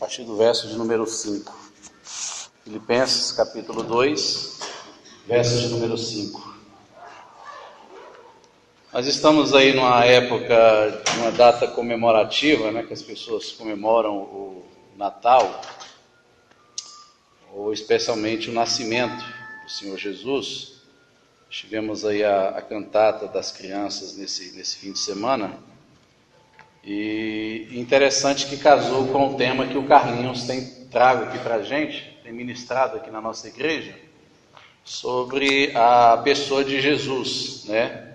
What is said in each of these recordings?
partir do verso de número 5. Filipenses, capítulo 2, verso de número 5. Nós estamos aí numa época, uma data comemorativa, né, que as pessoas comemoram o Natal, ou especialmente o nascimento do Senhor Jesus. Tivemos aí a cantata das crianças nesse fim de semana, e interessante que casou com o tema que o Carlinhos tem trago aqui para a gente, tem ministrado aqui na nossa igreja, sobre a pessoa de Jesus, né?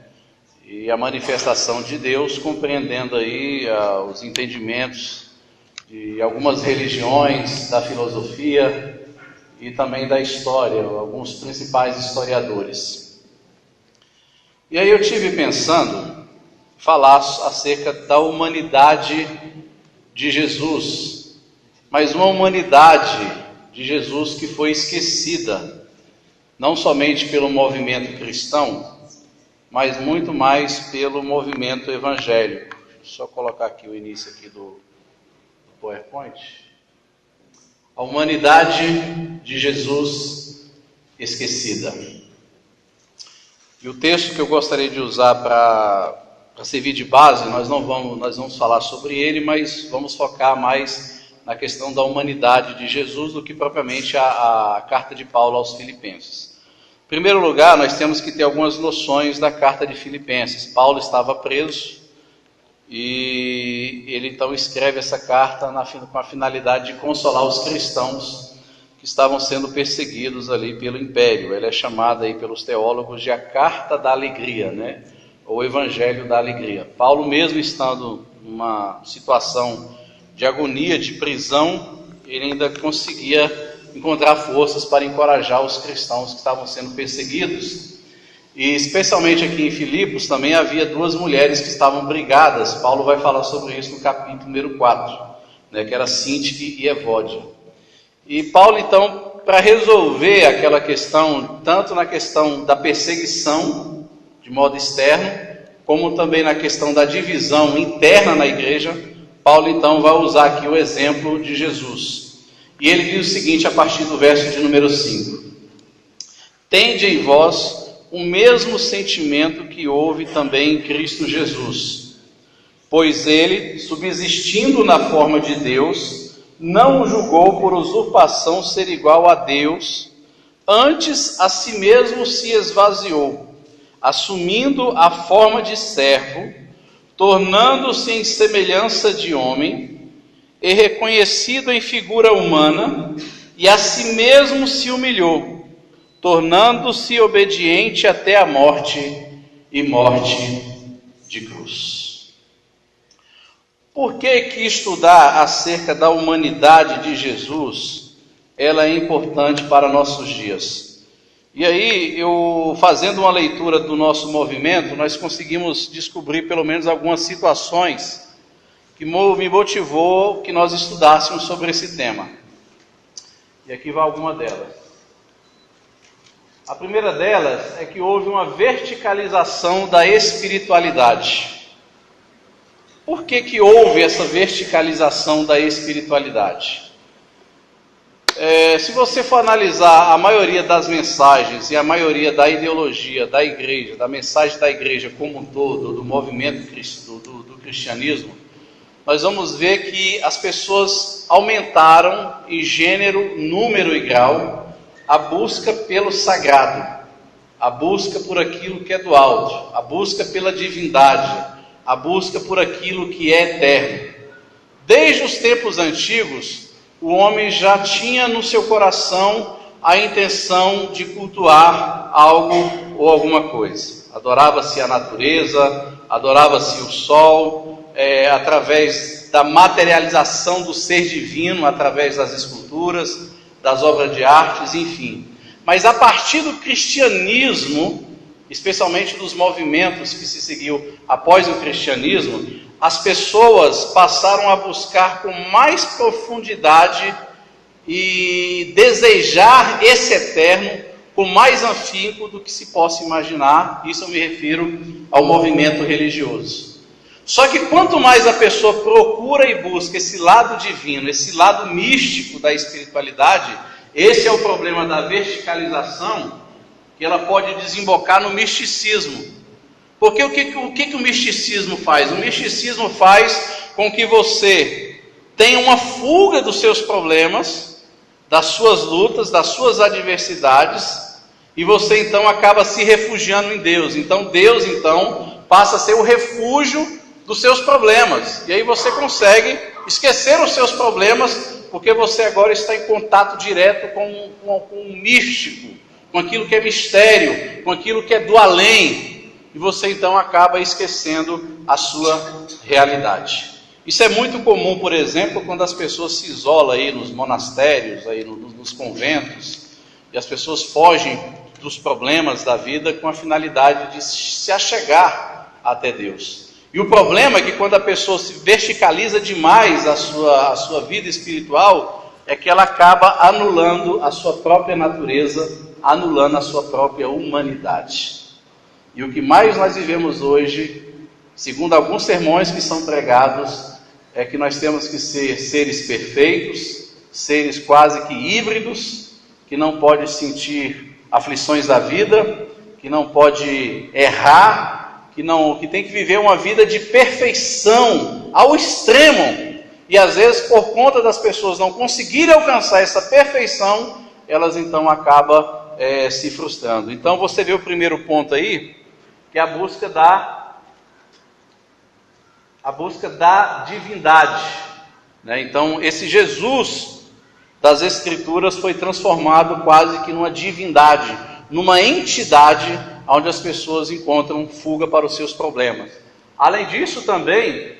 E a manifestação de Deus, compreendendo aí os entendimentos de algumas religiões, da filosofia e também da história, alguns principais historiadores. E aí eu tive pensando falar acerca da humanidade de Jesus, mas uma humanidade de Jesus que foi esquecida, não somente pelo movimento cristão, mas muito mais pelo movimento evangélico. Deixa eu só colocar aqui o início aqui do PowerPoint. A humanidade de Jesus esquecida. E o texto que eu gostaria de usar para servir de base, nós vamos falar sobre ele, mas vamos focar mais na questão da humanidade de Jesus do que propriamente a carta de Paulo aos Filipenses. Em primeiro lugar, nós temos que ter algumas noções da carta de Filipenses. Paulo estava preso e ele então escreve essa carta com a finalidade de consolar os cristãos que estavam sendo perseguidos ali pelo império. Ela é chamada aí pelos teólogos de a carta da alegria, né? Ou evangelho da alegria. Paulo, mesmo estando numa situação de agonia, de prisão, ele ainda conseguia encontrar forças para encorajar os cristãos que estavam sendo perseguidos. E especialmente aqui em Filipos também havia duas mulheres que estavam brigadas. Paulo vai falar sobre isso no capítulo número 4, né, que era Sintique e Evódia. E Paulo então, para resolver aquela questão, tanto na questão da perseguição de modo externo, como também na questão da divisão interna na igreja, Paulo então vai usar aqui o exemplo de Jesus. E ele diz o seguinte a partir do verso de número 5. Tende em vós o mesmo sentimento que houve também em Cristo Jesus, pois ele, subsistindo na forma de Deus, não julgou por usurpação ser igual a Deus, antes a si mesmo se esvaziou, assumindo a forma de servo, tornando-se em semelhança de homem, e reconhecido em figura humana, e a si mesmo se humilhou, tornando-se obediente até a morte, e morte de cruz. Por que estudar acerca da humanidade de Jesus, ela é importante para nossos dias? E aí, fazendo uma leitura do nosso movimento, nós conseguimos descobrir pelo menos algumas situações que me motivou que nós estudássemos sobre esse tema. E aqui vai alguma delas. A primeira delas é que houve uma verticalização da espiritualidade. Por que houve essa verticalização da espiritualidade? Se você for analisar a maioria das mensagens e a maioria da ideologia da igreja, da mensagem da igreja como um todo, do movimento do cristianismo, nós vamos ver que as pessoas aumentaram em gênero, número e grau a busca pelo sagrado, a busca por aquilo que é do alto, a busca pela divindade, a busca por aquilo que é eterno. Desde os tempos antigos, o homem já tinha no seu coração a intenção de cultuar algo ou alguma coisa. Adorava-se a natureza, adorava-se o sol, através da materialização do ser divino, através das esculturas, das obras de artes, enfim. Mas a partir do cristianismo, especialmente dos movimentos que se seguiu após o cristianismo, as pessoas passaram a buscar com mais profundidade e desejar esse eterno com mais afinco do que se possa imaginar. Isso eu me refiro ao movimento religioso. Só que quanto mais a pessoa procura e busca esse lado divino, esse lado místico da espiritualidade, esse é o problema da verticalização, que ela pode desembocar no misticismo. Porque o que o misticismo faz? O misticismo faz com que você tenha uma fuga dos seus problemas, das suas lutas, das suas adversidades, e você então acaba se refugiando em Deus. Então Deus passa a ser o refúgio dos seus problemas. E aí você consegue esquecer os seus problemas, porque você agora está em contato direto com o místico, com aquilo que é mistério, com aquilo que é do além. E você então acaba esquecendo a sua realidade. Isso é muito comum, por exemplo, quando as pessoas se isolam aí nos monastérios, aí nos conventos, e as pessoas fogem dos problemas da vida com a finalidade de se achegar até Deus. E o problema é que quando a pessoa se verticaliza demais a sua vida espiritual, é que ela acaba anulando a sua própria natureza, anulando a sua própria humanidade. E o que mais nós vivemos hoje, segundo alguns sermões que são pregados, é que nós temos que ser seres perfeitos, seres quase que híbridos, que não pode sentir aflições da vida, que não pode errar, que tem que viver uma vida de perfeição ao extremo. E às vezes, por conta das pessoas não conseguirem alcançar essa perfeição, elas então acabam se frustrando. Então você vê o primeiro ponto aí, que é a busca da divindade, né? Então esse Jesus das Escrituras foi transformado quase que numa divindade, numa entidade onde as pessoas encontram fuga para os seus problemas. Além disso também,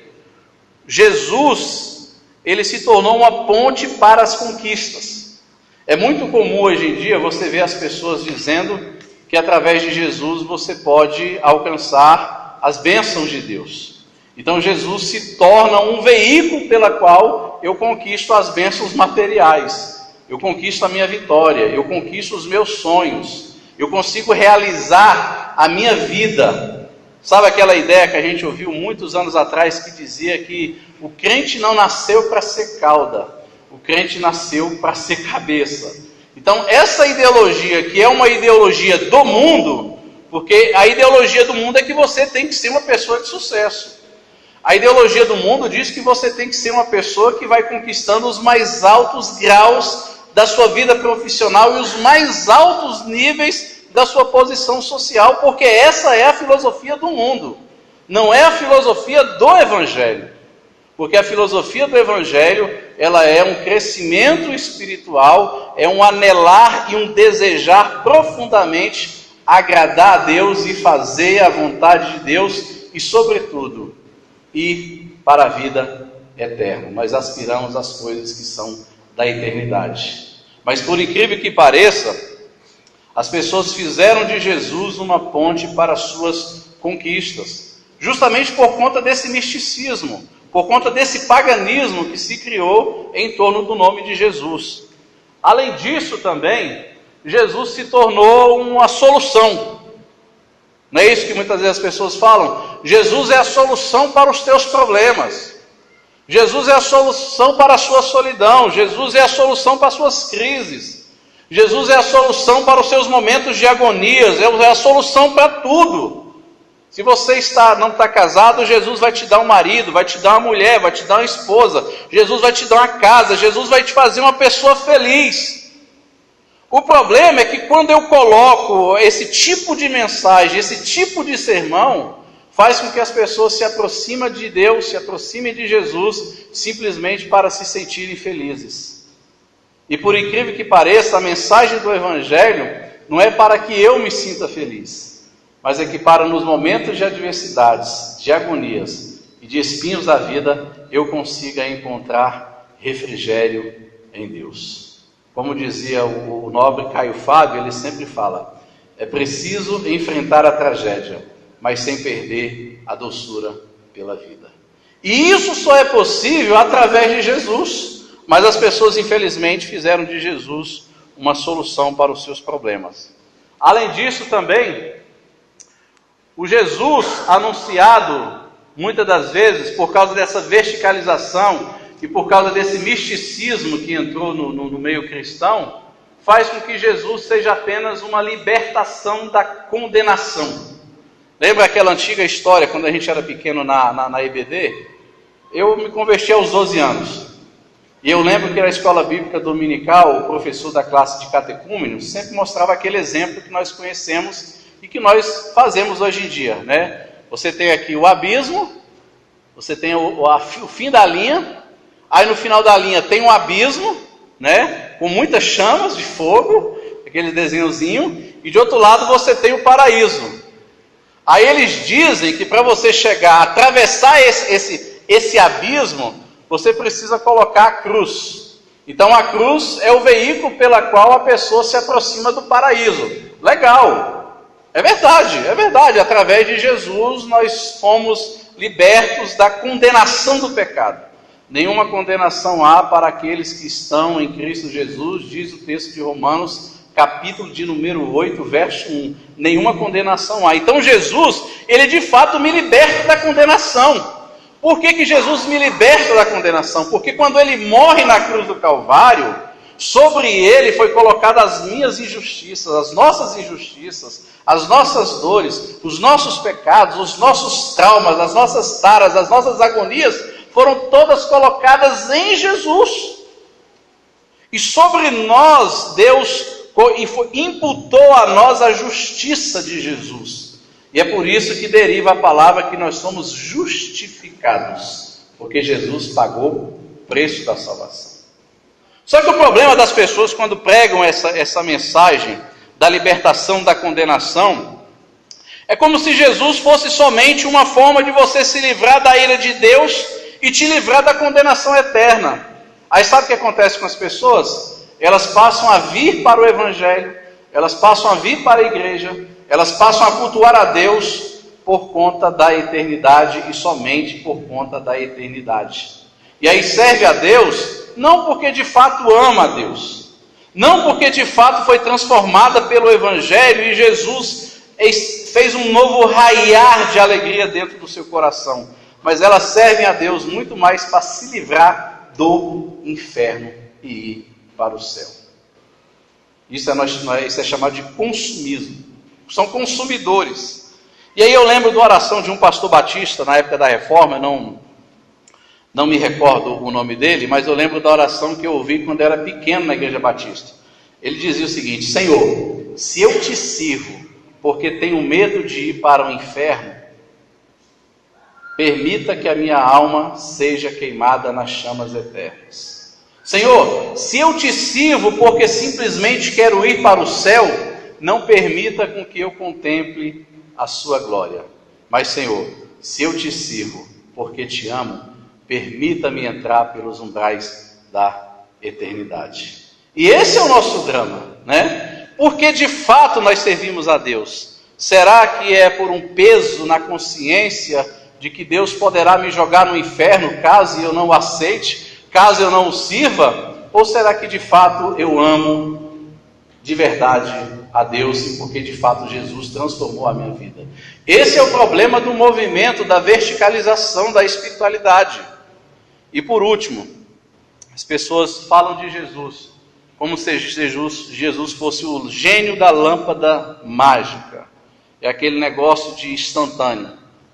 Jesus, ele se tornou uma ponte para as conquistas. É muito comum hoje em dia você ver as pessoas dizendo que através de Jesus você pode alcançar as bênçãos de Deus. Então Jesus se torna um veículo pela qual eu conquisto as bênçãos materiais, eu conquisto a minha vitória, eu conquisto os meus sonhos, eu consigo realizar a minha vida. Sabe aquela ideia que a gente ouviu muitos anos atrás que dizia que o crente não nasceu para ser cauda, o crente nasceu para ser cabeça. Então essa ideologia, que é uma ideologia do mundo, porque a ideologia do mundo é que você tem que ser uma pessoa de sucesso. A ideologia do mundo diz que você tem que ser uma pessoa que vai conquistando os mais altos graus da sua vida profissional e os mais altos níveis da sua posição social, porque essa é a filosofia do mundo, não é a filosofia do Evangelho. Porque a filosofia do Evangelho, ela é um crescimento espiritual, é um anelar e um desejar profundamente agradar a Deus e fazer a vontade de Deus e, sobretudo, ir para a vida eterna. Nós aspiramos às coisas que são da eternidade. Mas por incrível que pareça, as pessoas fizeram de Jesus uma ponte para as suas conquistas, justamente por conta desse misticismo, por conta desse paganismo que se criou em torno do nome de Jesus. Além disso também, Jesus se tornou uma solução. Não é isso que muitas vezes as pessoas falam? Jesus é a solução para os teus problemas. Jesus é a solução para a sua solidão. Jesus é a solução para as suas crises. Jesus é a solução para os seus momentos de agonias. É a solução para tudo. Se você não está casado, Jesus vai te dar um marido, vai te dar uma mulher, vai te dar uma esposa. Jesus vai te dar uma casa. Jesus vai te fazer uma pessoa feliz. O problema é que quando eu coloco esse tipo de mensagem, esse tipo de sermão, faz com que as pessoas se aproximem de Deus, se aproximem de Jesus, simplesmente para se sentirem felizes. E por incrível que pareça, a mensagem do Evangelho não é para que eu me sinta feliz, mas é que para nos momentos de adversidades, de agonias e de espinhos da vida, eu consiga encontrar refrigério em Deus. Como dizia o nobre Caio Fábio, ele sempre fala, é preciso enfrentar a tragédia, mas sem perder a doçura pela vida. E isso só é possível através de Jesus, mas as pessoas infelizmente fizeram de Jesus uma solução para os seus problemas. Além disso também, o Jesus anunciado muitas das vezes, por causa dessa verticalização e por causa desse misticismo que entrou no meio cristão, faz com que Jesus seja apenas uma libertação da condenação. Lembra aquela antiga história, quando a gente era pequeno na EBD? Eu me converti aos 12 anos. E eu lembro que na escola bíblica dominical, o professor da classe de catecúmenos sempre mostrava aquele exemplo que nós conhecemos e que nós fazemos hoje em dia, né? Você tem aqui o abismo, você tem o fim da linha, aí no final da linha tem um abismo, né? Com muitas chamas de fogo, aquele desenhozinho, e de outro lado você tem o paraíso. Aí eles dizem que para você chegar, atravessar esse abismo, você precisa colocar a cruz. Então a cruz é o veículo pela qual a pessoa se aproxima do paraíso. Legal, é verdade. Através de Jesus nós fomos libertos da condenação do pecado. Nenhuma condenação há para aqueles que estão em Cristo Jesus, diz o texto de Romanos, capítulo de número 8, verso 1. Nenhuma condenação há. Então Jesus, ele de fato me liberta da condenação. Por que Jesus me liberta da condenação? Porque quando ele morre na cruz do Calvário, sobre ele foi colocada as minhas injustiças, as nossas dores, os nossos pecados, os nossos traumas, as nossas taras, as nossas agonias, foram todas colocadas em Jesus. E sobre nós, Deus imputou a nós a justiça de Jesus. E é por isso que deriva a palavra que nós somos justificados, porque Jesus pagou o preço da salvação. Só que o problema das pessoas quando pregam essa mensagem da libertação da condenação, é como se Jesus fosse somente uma forma de você se livrar da ira de Deus e te livrar da condenação eterna. Aí sabe o que acontece com as pessoas? Elas passam a vir para o Evangelho, elas passam a vir para a igreja, elas passam a cultuar a Deus por conta da eternidade e somente por conta da eternidade. E aí serve a Deus não porque de fato ama a Deus, não porque de fato foi transformada pelo Evangelho e Jesus fez um novo raiar de alegria dentro do seu coração, mas elas servem a Deus muito mais para se livrar do inferno e ir para o céu. Isso é chamado de consumismo. São consumidores. E aí eu lembro de uma oração de um pastor batista na época da Reforma, não me recordo o nome dele, mas eu lembro da oração que eu ouvi quando eu era pequeno na Igreja Batista. Ele dizia o seguinte: Senhor, se eu te sirvo porque tenho medo de ir para o inferno, permita que a minha alma seja queimada nas chamas eternas. Senhor, se eu te sirvo porque simplesmente quero ir para o céu, não permita com que eu contemple a sua glória. Mas, Senhor, se eu te sirvo porque te amo, permita-me entrar pelos umbrais da eternidade. E esse é o nosso drama, né? Porque de fato nós servimos a Deus. Será que é por um peso na consciência de que Deus poderá me jogar no inferno caso eu não o aceite, caso eu não o sirva? Ou será que de fato eu amo de verdade a Deus e porque de fato Jesus transformou a minha vida? Esse é o problema do movimento da verticalização da espiritualidade. E por último, as pessoas falam de Jesus como se Jesus fosse o gênio da lâmpada mágica. É aquele negócio de instantâneo,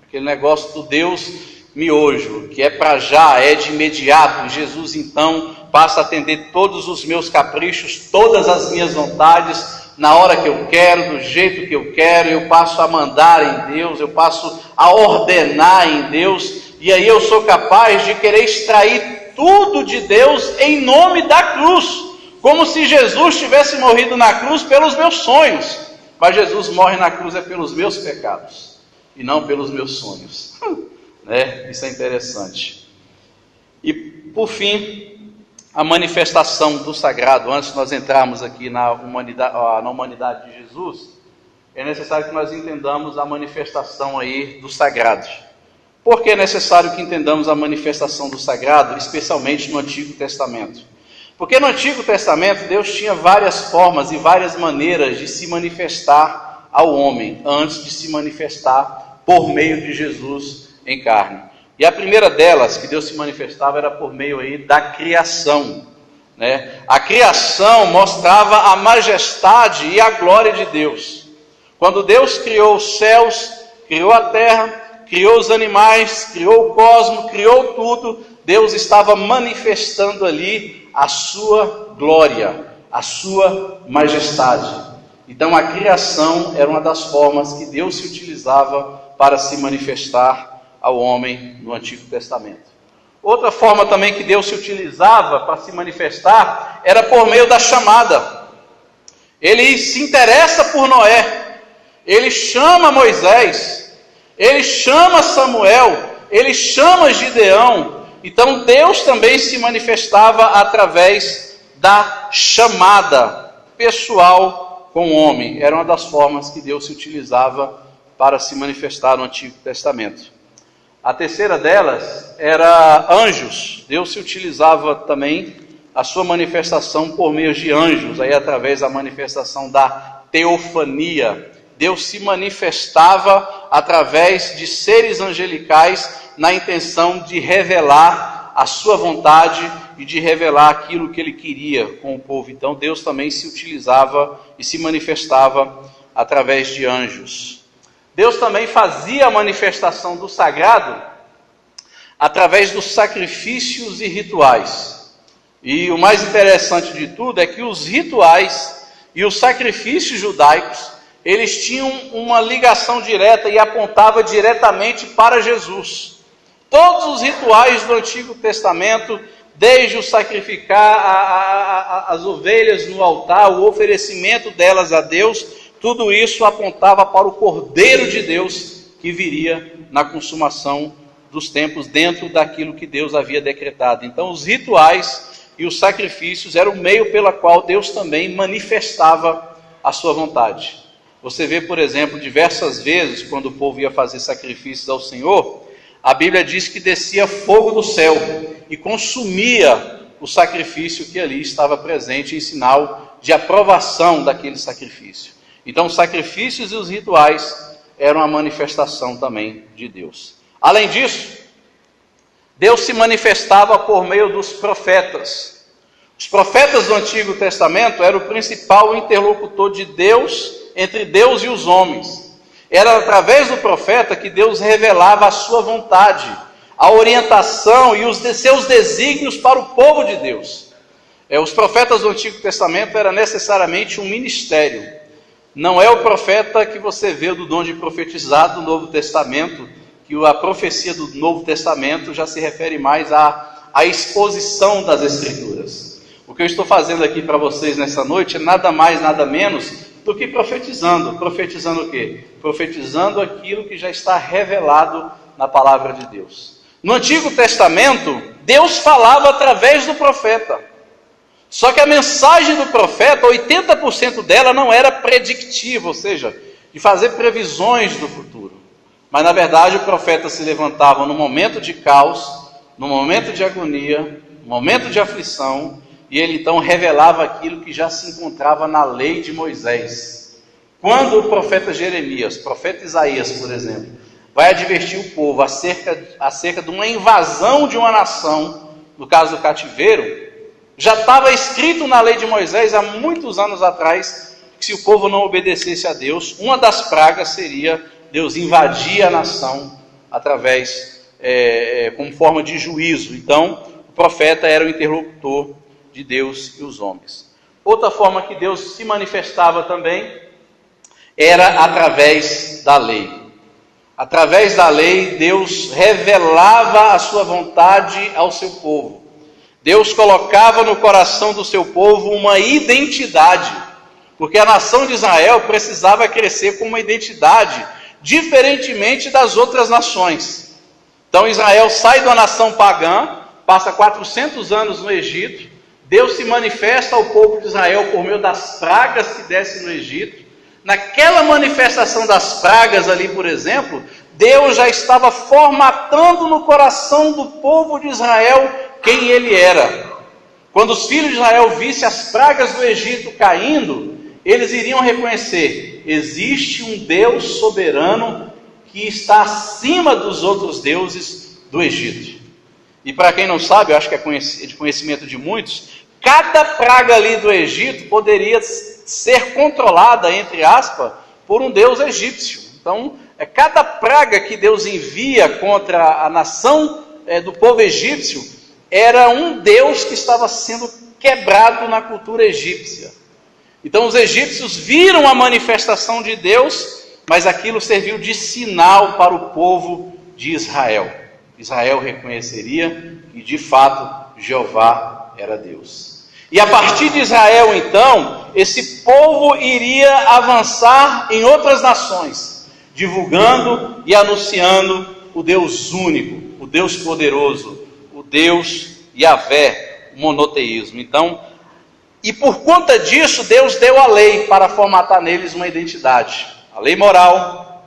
aquele negócio do Deus miojo, que é para já, é de imediato. E Jesus então passa a atender todos os meus caprichos, todas as minhas vontades, na hora que eu quero, do jeito que eu quero. Eu passo a mandar em Deus, eu passo a ordenar em Deus, e aí eu sou capaz de querer extrair tudo de Deus em nome da cruz, como se Jesus tivesse morrido na cruz pelos meus sonhos. Mas Jesus morre na cruz é pelos meus pecados e não pelos meus sonhos. Né? Isso é interessante. E por fim, a manifestação do sagrado. Antes de nós entrarmos aqui na humanidade de Jesus, é necessário que nós entendamos a manifestação aí do sagrado. Por que é necessário que entendamos a manifestação do sagrado, especialmente no Antigo Testamento? Porque no Antigo Testamento Deus tinha várias formas e várias maneiras de se manifestar ao homem, antes de se manifestar por meio de Jesus em carne. E a primeira delas, que Deus se manifestava, era por meio aí da criação, né? A criação mostrava a majestade e a glória de Deus. Quando Deus criou os céus, criou a terra, criou os animais, criou o cosmos, criou tudo, Deus estava manifestando ali a sua glória, a sua majestade. Então a criação era uma das formas que Deus se utilizava para se manifestar ao homem no Antigo Testamento. Outra forma também que Deus se utilizava para se manifestar era por meio da chamada. Ele se interessa por Noé, ele chama Moisés, ele chama Samuel, ele chama Gideão. Então Deus também se manifestava através da chamada pessoal com o homem. Era uma das formas que Deus se utilizava para se manifestar no Antigo Testamento. A terceira delas era anjos. Deus se utilizava também a sua manifestação por meio de anjos, aí através da manifestação da teofania. Deus se manifestava através de seres angelicais na intenção de revelar a sua vontade e de revelar aquilo que ele queria com o povo. Então Deus também se utilizava e se manifestava através de anjos. Deus também fazia a manifestação do sagrado através dos sacrifícios e rituais. E o mais interessante de tudo é que os rituais e os sacrifícios judaicos, eles tinham uma ligação direta e apontava diretamente para Jesus. Todos os rituais do Antigo Testamento, desde o sacrificar as ovelhas no altar, o oferecimento delas a Deus, tudo isso apontava para o Cordeiro de Deus que viria na consumação dos tempos dentro daquilo que Deus havia decretado. Então os rituais e os sacrifícios eram o meio pela qual Deus também manifestava a sua vontade. Você vê, por exemplo, diversas vezes quando o povo ia fazer sacrifícios ao Senhor, a Bíblia diz que descia fogo do céu e consumia o sacrifício que ali estava presente em sinal de aprovação daquele sacrifício. Então os sacrifícios e os rituais eram a manifestação também de Deus. Além disso, Deus se manifestava por meio dos profetas. Os profetas do Antigo Testamento eram o principal interlocutor de Deus, entre Deus e os homens. Era através do profeta que Deus revelava a sua vontade, a orientação e os seus desígnios para o povo de Deus. Os profetas do Antigo Testamento era necessariamente um ministério. Não é o profeta que você vê do dom de profetizar do Novo Testamento, que a profecia do Novo Testamento já se refere mais à exposição das Escrituras. O que eu estou fazendo aqui para vocês nessa noite é nada mais, nada menos do que profetizando. Profetizando o quê? Profetizando aquilo que já está revelado na palavra de Deus. No Antigo Testamento, Deus falava através do profeta. Só que a mensagem do profeta, 80% dela não era predictiva, ou seja, de fazer previsões do futuro. Mas na verdade o profeta se levantava no momento de caos, no momento de agonia, no momento de aflição, e ele então revelava aquilo que já se encontrava na lei de Moisés. Quando o profeta Jeremias, profeta Isaías, por exemplo, vai advertir o povo acerca de uma invasão de uma nação, no caso do cativeiro, já estava escrito na lei de Moisés há muitos anos atrás, que se o povo não obedecesse a Deus, uma das pragas seria Deus invadir a nação através, como forma de juízo. Então, o profeta era o interlocutor de Deus e os homens. Outra forma que Deus se manifestava também era através da lei. Através da lei, Deus revelava a sua vontade ao seu povo. Deus colocava no coração do seu povo uma identidade, porque a nação de Israel precisava crescer com uma identidade, diferentemente das outras nações. Então Israel sai de uma nação pagã, passa 400 anos no Egito, Deus se manifesta ao povo de Israel por meio das pragas que descem no Egito. Naquela manifestação das pragas ali, por exemplo, Deus já estava formatando no coração do povo de Israel quem ele era. Quando os filhos de Israel vissem as pragas do Egito caindo, eles iriam reconhecer: existe um Deus soberano que está acima dos outros deuses do Egito. E para quem não sabe, eu acho que é de conhecimento de muitos, cada praga ali do Egito poderia ser controlada, entre aspas, por um deus egípcio. Então, cada praga que Deus envia contra a nação do povo egípcio era um deus que estava sendo quebrado na cultura egípcia. Então os egípcios viram a manifestação de Deus, mas aquilo serviu de sinal para o povo de Israel. Israel reconheceria que de fato Jeová era Deus. E a partir de Israel então, esse povo iria avançar em outras nações, divulgando e anunciando o Deus único, o Deus poderoso, o Deus Yahvé, o monoteísmo. Então, e por conta disso, Deus deu a lei para formatar neles uma identidade. A lei moral,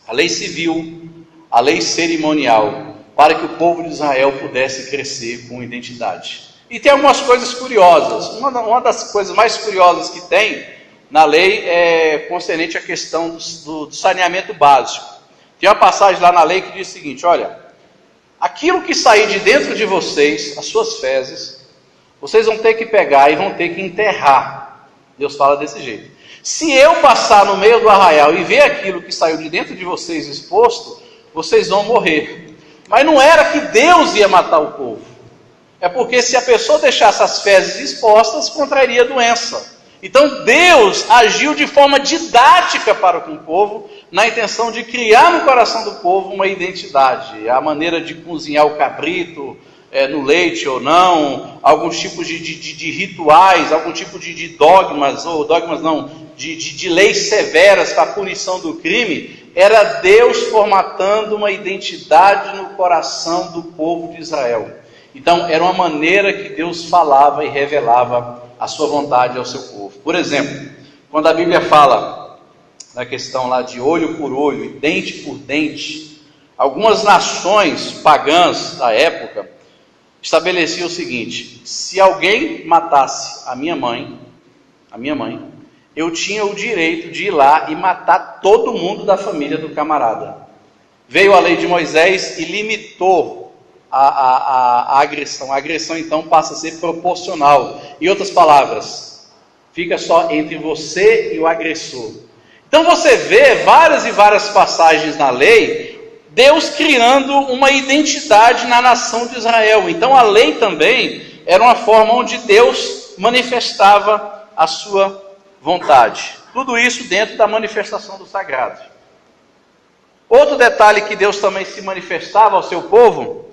a lei civil, a lei cerimonial, para que o povo de Israel pudesse crescer com identidade. E tem algumas coisas curiosas. Uma das coisas mais curiosas que tem na lei é concernente à questão do saneamento básico. Tem uma passagem lá na lei que diz o seguinte: olha, aquilo que sair de dentro de vocês, as suas fezes, vocês vão ter que pegar e vão ter que enterrar. Deus fala desse jeito. Se eu passar no meio do arraial e ver aquilo que saiu de dentro de vocês exposto, vocês vão morrer. Mas não era que Deus ia matar o povo. É porque se a pessoa deixasse as fezes expostas, contrairia doença. Então Deus agiu de forma didática para com o povo, na intenção de criar no coração do povo uma identidade. A maneira de cozinhar o cabrito, no leite ou não, alguns tipos de rituais, algum tipo de dogmas, ou dogmas não, de leis severas para a punição do crime, era Deus formatando uma identidade no coração do povo de Israel. Então era uma maneira que Deus falava e revelava a sua vontade ao seu povo. Por exemplo, quando a Bíblia fala na questão lá de olho por olho e dente por dente, algumas nações pagãs da época estabelecia o seguinte: se alguém matasse a minha mãe, eu tinha o direito de ir lá e matar todo mundo da família do camarada. Veio a lei de Moisés e limitou a agressão. A agressão então passa a ser proporcional. Em outras palavras, fica só entre você e o agressor. Então você vê várias e várias passagens na lei, Deus criando uma identidade na nação de Israel. Então a lei também era uma forma onde Deus manifestava a sua vontade. Tudo isso dentro da manifestação do sagrado. Outro detalhe que Deus também se manifestava ao seu povo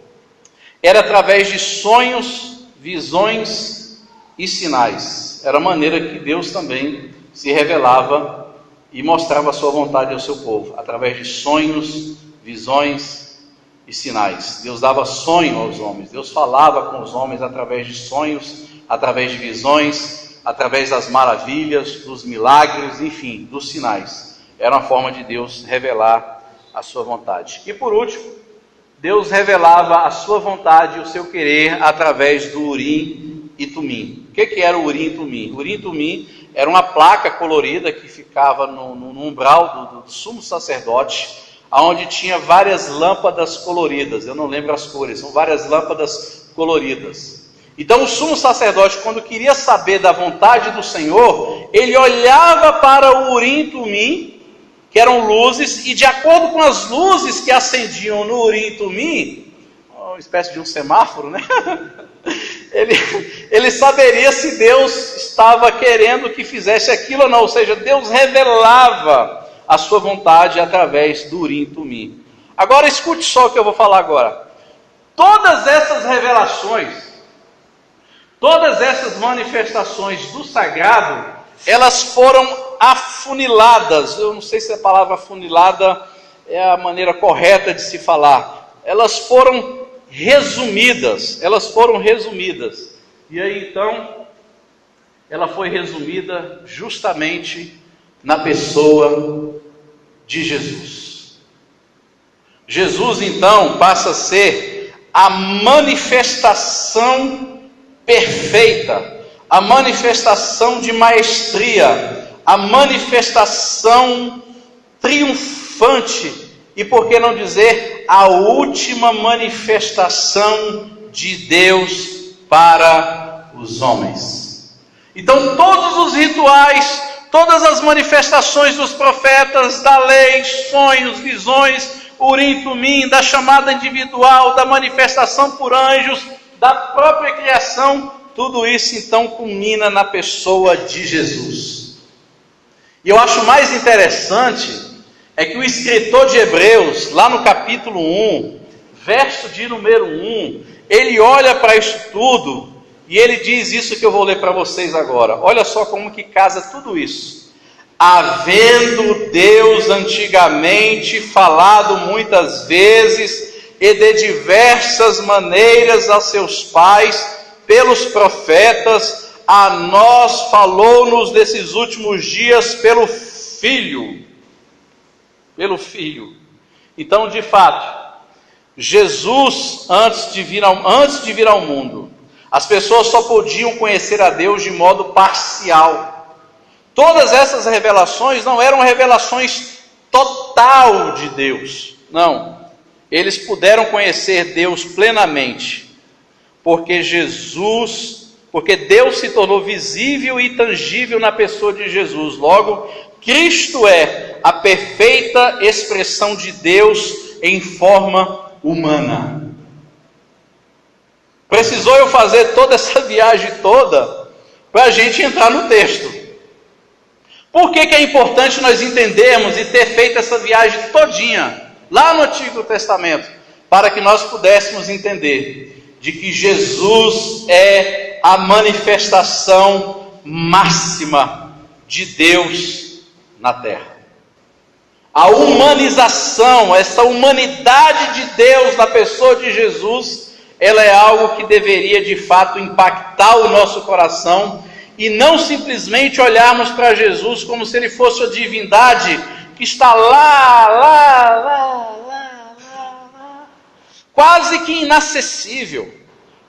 era através de sonhos, visões e sinais. Era a maneira que Deus também se revelava e mostrava a sua vontade ao seu povo, através de sonhos, visões e sinais. Deus dava sonho aos homens, Deus falava com os homens através de sonhos, através de visões, através das maravilhas, dos milagres, enfim, dos sinais. Era uma forma de Deus revelar a sua vontade. E por último, Deus revelava a sua vontade e o seu querer através do Urim e Tumim. O que era o Urim e Tumim? O Urim e Tumim era uma placa colorida que ficava no umbral do sumo sacerdote, onde tinha várias lâmpadas coloridas. Eu não lembro as cores, são várias lâmpadas coloridas. Então o sumo sacerdote, quando queria saber da vontade do Senhor, ele olhava para o Urim e Tumim, que eram luzes, e de acordo com as luzes que acendiam no Urim e Tumim, uma espécie de um semáforo, né? Ele saberia se Deus estava querendo que fizesse aquilo ou não. Ou seja, Deus revelava a sua vontade através do Urim e Tumim. Agora escute só o que eu vou falar agora. Todas essas revelações, todas essas manifestações do sagrado, elas foram afuniladas. Eu não sei se a palavra afunilada é a maneira correta de se falar. Elas foram resumidas. E aí então, ela foi resumida justamente na pessoa de Jesus. Jesus então passa a ser a manifestação perfeita, a manifestação de maestria, a manifestação triunfante e por que não dizer a última manifestação de Deus para os homens. Então todos os rituais, todas as manifestações dos profetas, da lei, sonhos, visões, Urim, Tumim, da chamada individual, da manifestação por anjos, da própria criação, tudo isso então culmina na pessoa de Jesus. E eu acho mais interessante é que o escritor de Hebreus, lá no capítulo 1, verso de número 1, ele olha para isso tudo e ele diz isso que eu vou ler para vocês agora. Olha só como que casa tudo isso. Havendo Deus antigamente falado muitas vezes e de diversas maneiras a seus pais, pelos profetas, a nós falou-nos desses últimos dias pelo Filho. Pelo Filho. Então, de fato, Jesus, antes de vir ao mundo, as pessoas só podiam conhecer a Deus de modo parcial. Todas essas revelações não eram revelações total de Deus. Não. Eles puderam conhecer Deus plenamente, porque Deus se tornou visível e tangível na pessoa de Jesus. Logo, Cristo é a perfeita expressão de Deus em forma humana. Precisou eu fazer toda essa viagem toda para a gente entrar no texto. Por que é importante nós entendermos e ter feito essa viagem todinha lá no Antigo Testamento? Para que nós pudéssemos entender de que Jesus é a manifestação máxima de Deus na terra. A humanização, essa humanidade de Deus na pessoa de Jesus, ela é algo que deveria de fato impactar o nosso coração e não simplesmente olharmos para Jesus como se ele fosse a divindade que está lá, quase que inacessível,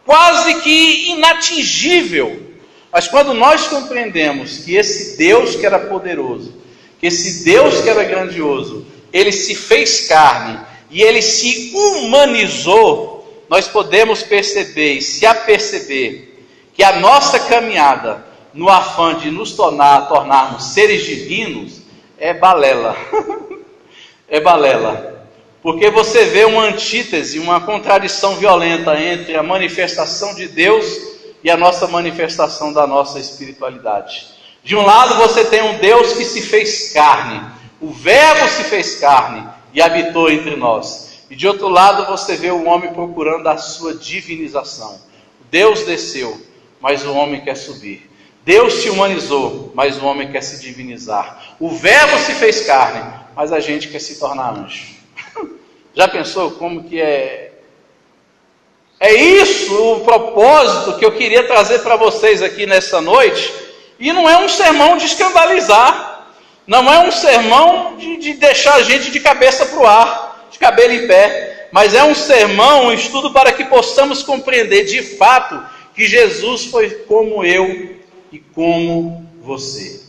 quase que inatingível. Mas quando nós compreendemos que esse Deus que era poderoso, que esse Deus que era grandioso, ele se fez carne e ele se humanizou, nós podemos perceber e se aperceber que a nossa caminhada no afã de nos tornarmos seres divinos é balela. É balela. Porque você vê uma antítese, uma contradição violenta entre a manifestação de Deus e a nossa manifestação da nossa espiritualidade. De um lado você tem um Deus que se fez carne, o Verbo se fez carne e habitou entre nós. E de outro lado você vê o homem procurando a sua divinização. Deus desceu, mas o homem quer subir. Deus se humanizou, mas o homem quer se divinizar. O Verbo se fez carne, mas a gente quer se tornar anjo. Já pensou como que é? É isso o propósito que eu queria trazer para vocês aqui nessa noite. E não é um sermão de escandalizar, não é um sermão de deixar a gente de cabeça para o ar, de cabelo em pé, mas é um sermão, um estudo para que possamos compreender de fato que Jesus foi como eu e como você.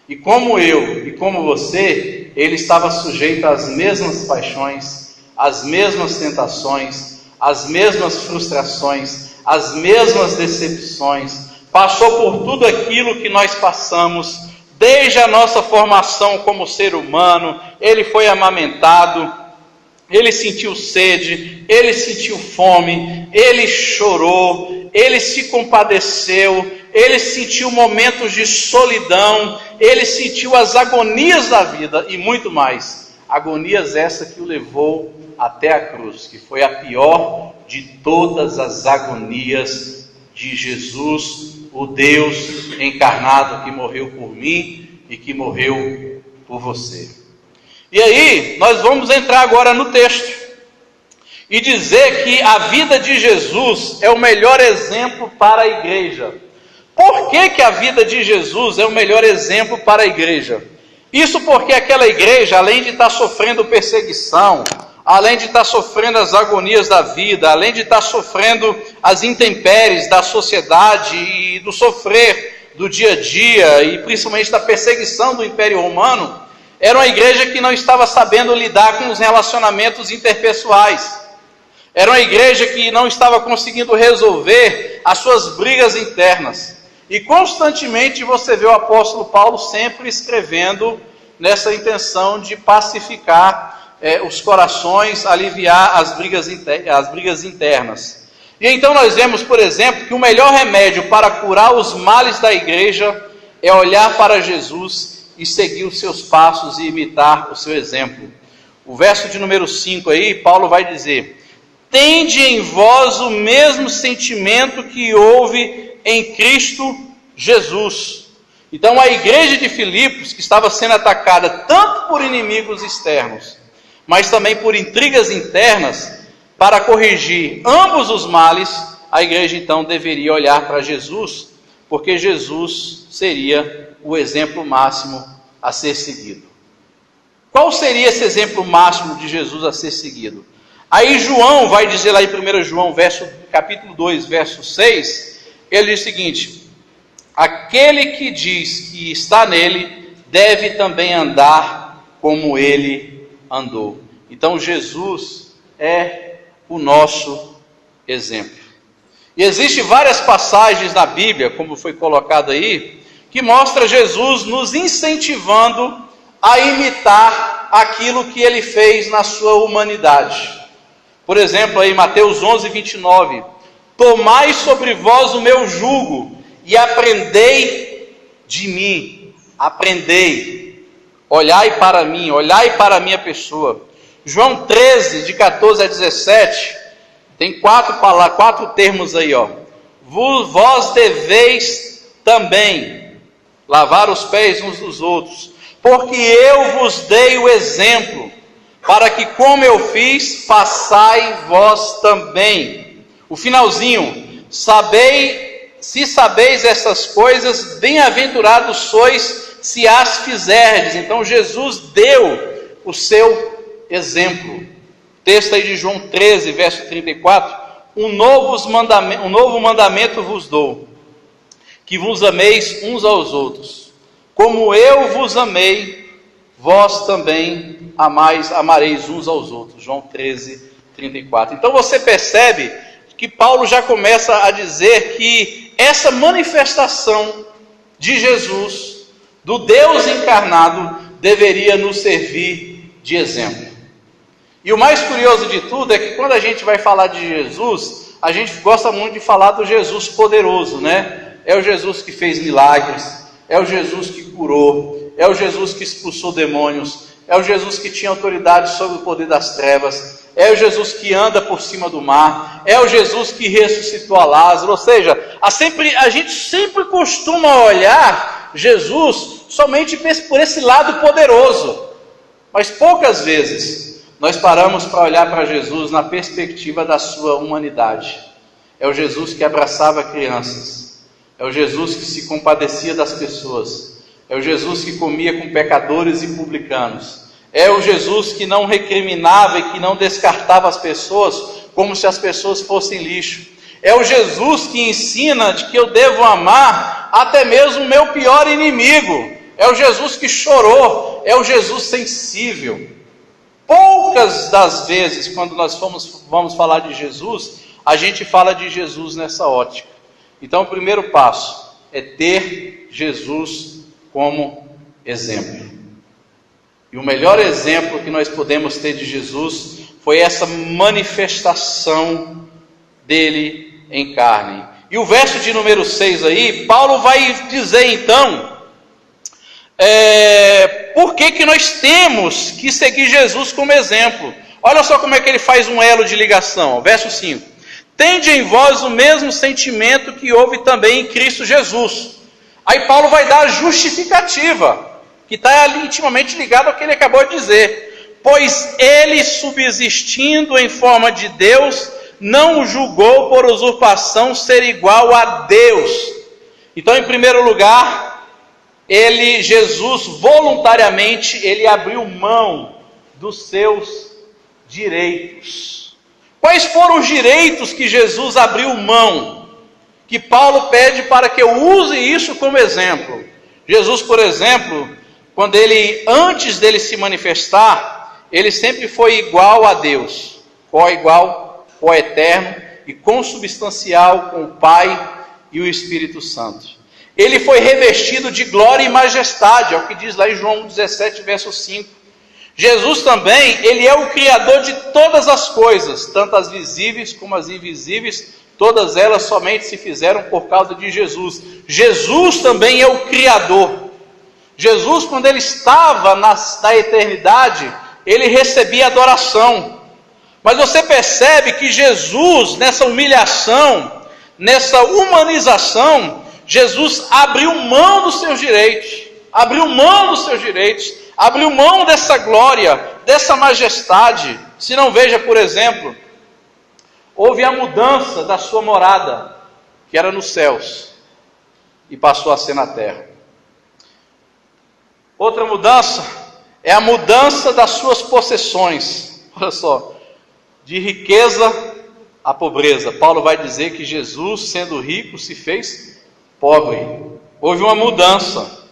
E como eu e como você, ele estava sujeito às mesmas paixões, às mesmas tentações, às mesmas frustrações, às mesmas decepções. Passou por tudo aquilo que nós passamos, desde a nossa formação como ser humano. Ele foi amamentado, ele sentiu sede, ele sentiu fome, ele chorou, ele se compadeceu, ele sentiu momentos de solidão, ele sentiu as agonias da vida e muito mais. Agonias essa que o levou até a cruz, que foi a pior de todas as agonias de Jesus, o Deus encarnado que morreu por mim e que morreu por você. E aí, nós vamos entrar agora no texto e dizer que a vida de Jesus é o melhor exemplo para a igreja. Por que a vida de Jesus é o melhor exemplo para a igreja? Isso porque aquela igreja, além de estar sofrendo perseguição, além de estar sofrendo as agonias da vida, além de estar sofrendo as intempéries da sociedade e do sofrer do dia a dia, e principalmente da perseguição do Império Romano, Era uma igreja que não estava sabendo lidar com os relacionamentos interpessoais. Era uma igreja que não estava conseguindo resolver as suas brigas internas. E constantemente você vê o apóstolo Paulo sempre escrevendo nessa intenção de pacificar os corações, aliviar as brigas internas. E então nós vemos, por exemplo, que o melhor remédio para curar os males da igreja é olhar para Jesus e seguir os seus passos e imitar o seu exemplo. O verso de número 5 aí, Paulo vai dizer: tende em vós o mesmo sentimento que houve em Cristo Jesus. Então a igreja de Filipos, que estava sendo atacada tanto por inimigos externos, mas também por intrigas internas, para corrigir ambos os males, a igreja então deveria olhar para Jesus, porque Jesus seria o exemplo máximo a ser seguido. Qual seria esse exemplo máximo de Jesus a ser seguido? Aí João vai dizer lá em 1 João, capítulo 2, verso 6, ele diz o seguinte: aquele que diz que está nele, deve também andar como ele andou. Então Jesus é o nosso exemplo. E existem várias passagens na Bíblia, como foi colocado aí, que mostra Jesus nos incentivando a imitar aquilo que ele fez na sua humanidade. Por exemplo, aí Mateus 11, 29, tomai sobre vós o meu jugo e aprendei de mim, aprendei, olhai para mim, olhai para a minha pessoa. João 13, de 14 a 17, tem quatro termos aí, ó. Vós deveis também lavar os pés uns dos outros, porque eu vos dei o exemplo, para que como eu fiz, façai vós também. O finalzinho, se sabeis essas coisas, bem-aventurados sois, se as fizerdes. Então Jesus deu o seu exemplo. Texto aí de João 13, verso 34, um novo mandamento vos dou, que vos ameis uns aos outros, como eu vos amei, vós também amareis uns aos outros. João 13, 34. Então você percebe que Paulo já começa a dizer que essa manifestação de Jesus, do Deus encarnado, deveria nos servir de exemplo. E o mais curioso de tudo é que quando a gente vai falar de Jesus, a gente gosta muito de falar do Jesus poderoso, né? É o Jesus que fez milagres, é o Jesus que curou, é o Jesus que expulsou demônios, é o Jesus que tinha autoridade sobre o poder das trevas, é o Jesus que anda por cima do mar, é o Jesus que ressuscitou a Lázaro. Ou seja, a gente sempre costuma olhar Jesus somente por esse lado poderoso, mas poucas vezes nós paramos para olhar para Jesus na perspectiva da sua humanidade. É o Jesus que abraçava crianças, é o Jesus que se compadecia das pessoas, é o Jesus que comia com pecadores e publicanos, é o Jesus que não recriminava e que não descartava as pessoas como se as pessoas fossem lixo. É o Jesus que ensina de que eu devo amar até mesmo o meu pior inimigo. É o Jesus que chorou, é o Jesus sensível. Poucas das vezes, quando nós vamos falar de Jesus, a gente fala de Jesus nessa ótica. Então, o primeiro passo é ter Jesus como exemplo. E o melhor exemplo que nós podemos ter de Jesus foi essa manifestação dele em carne. E o verso de número 6 aí, Paulo vai dizer então, por que nós temos que seguir Jesus como exemplo? Olha só como é que ele faz um elo de ligação. Verso 5. Tende em vós o mesmo sentimento que houve também em Cristo Jesus. Aí Paulo vai dar a justificativa, que está ali intimamente ligado ao que ele acabou de dizer. Pois ele, subsistindo em forma de Deus, não julgou por usurpação ser igual a Deus. Então, em primeiro lugar, Jesus voluntariamente, ele abriu mão dos seus direitos. Quais foram os direitos que Jesus abriu mão? Que Paulo pede para que eu use isso como exemplo. Jesus, por exemplo, quando ele, antes dele se manifestar, ele sempre foi igual a Deus, co-igual, co-eterno e consubstancial com o Pai e o Espírito Santo. Ele foi revestido de glória e majestade, é o que diz lá em João 17, verso 5. Jesus também, ele é o Criador de todas as coisas, tanto as visíveis como as invisíveis, todas elas somente se fizeram por causa de Jesus. Jesus também é o Criador. Jesus, quando ele estava na eternidade, ele recebia adoração. Mas você percebe que Jesus, nessa humilhação, nessa humanização, Jesus abriu mão dos seus direitos, abriu mão dessa glória, dessa majestade. Se não, veja, por exemplo, houve a mudança da sua morada, que era nos céus, e passou a ser na terra. Outra mudança é a mudança das suas possessões. Olha só, de riqueza a pobreza. Paulo vai dizer que Jesus, sendo rico, se fez pobre. Houve uma mudança.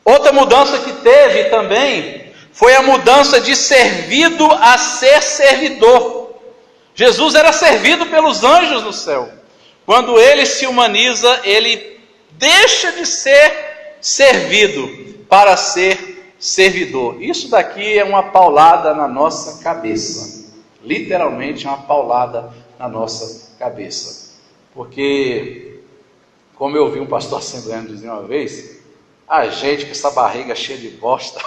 Outra mudança que teve também foi a mudança de servido a ser servidor. Jesus era servido pelos anjos no céu. Quando ele se humaniza, ele deixa de ser servido para ser servidor. Isso daqui é uma paulada na nossa cabeça. Literalmente uma paulada na nossa cabeça. Porque, como eu ouvi um pastor assembleano dizer uma vez, a gente com essa barriga cheia de bosta,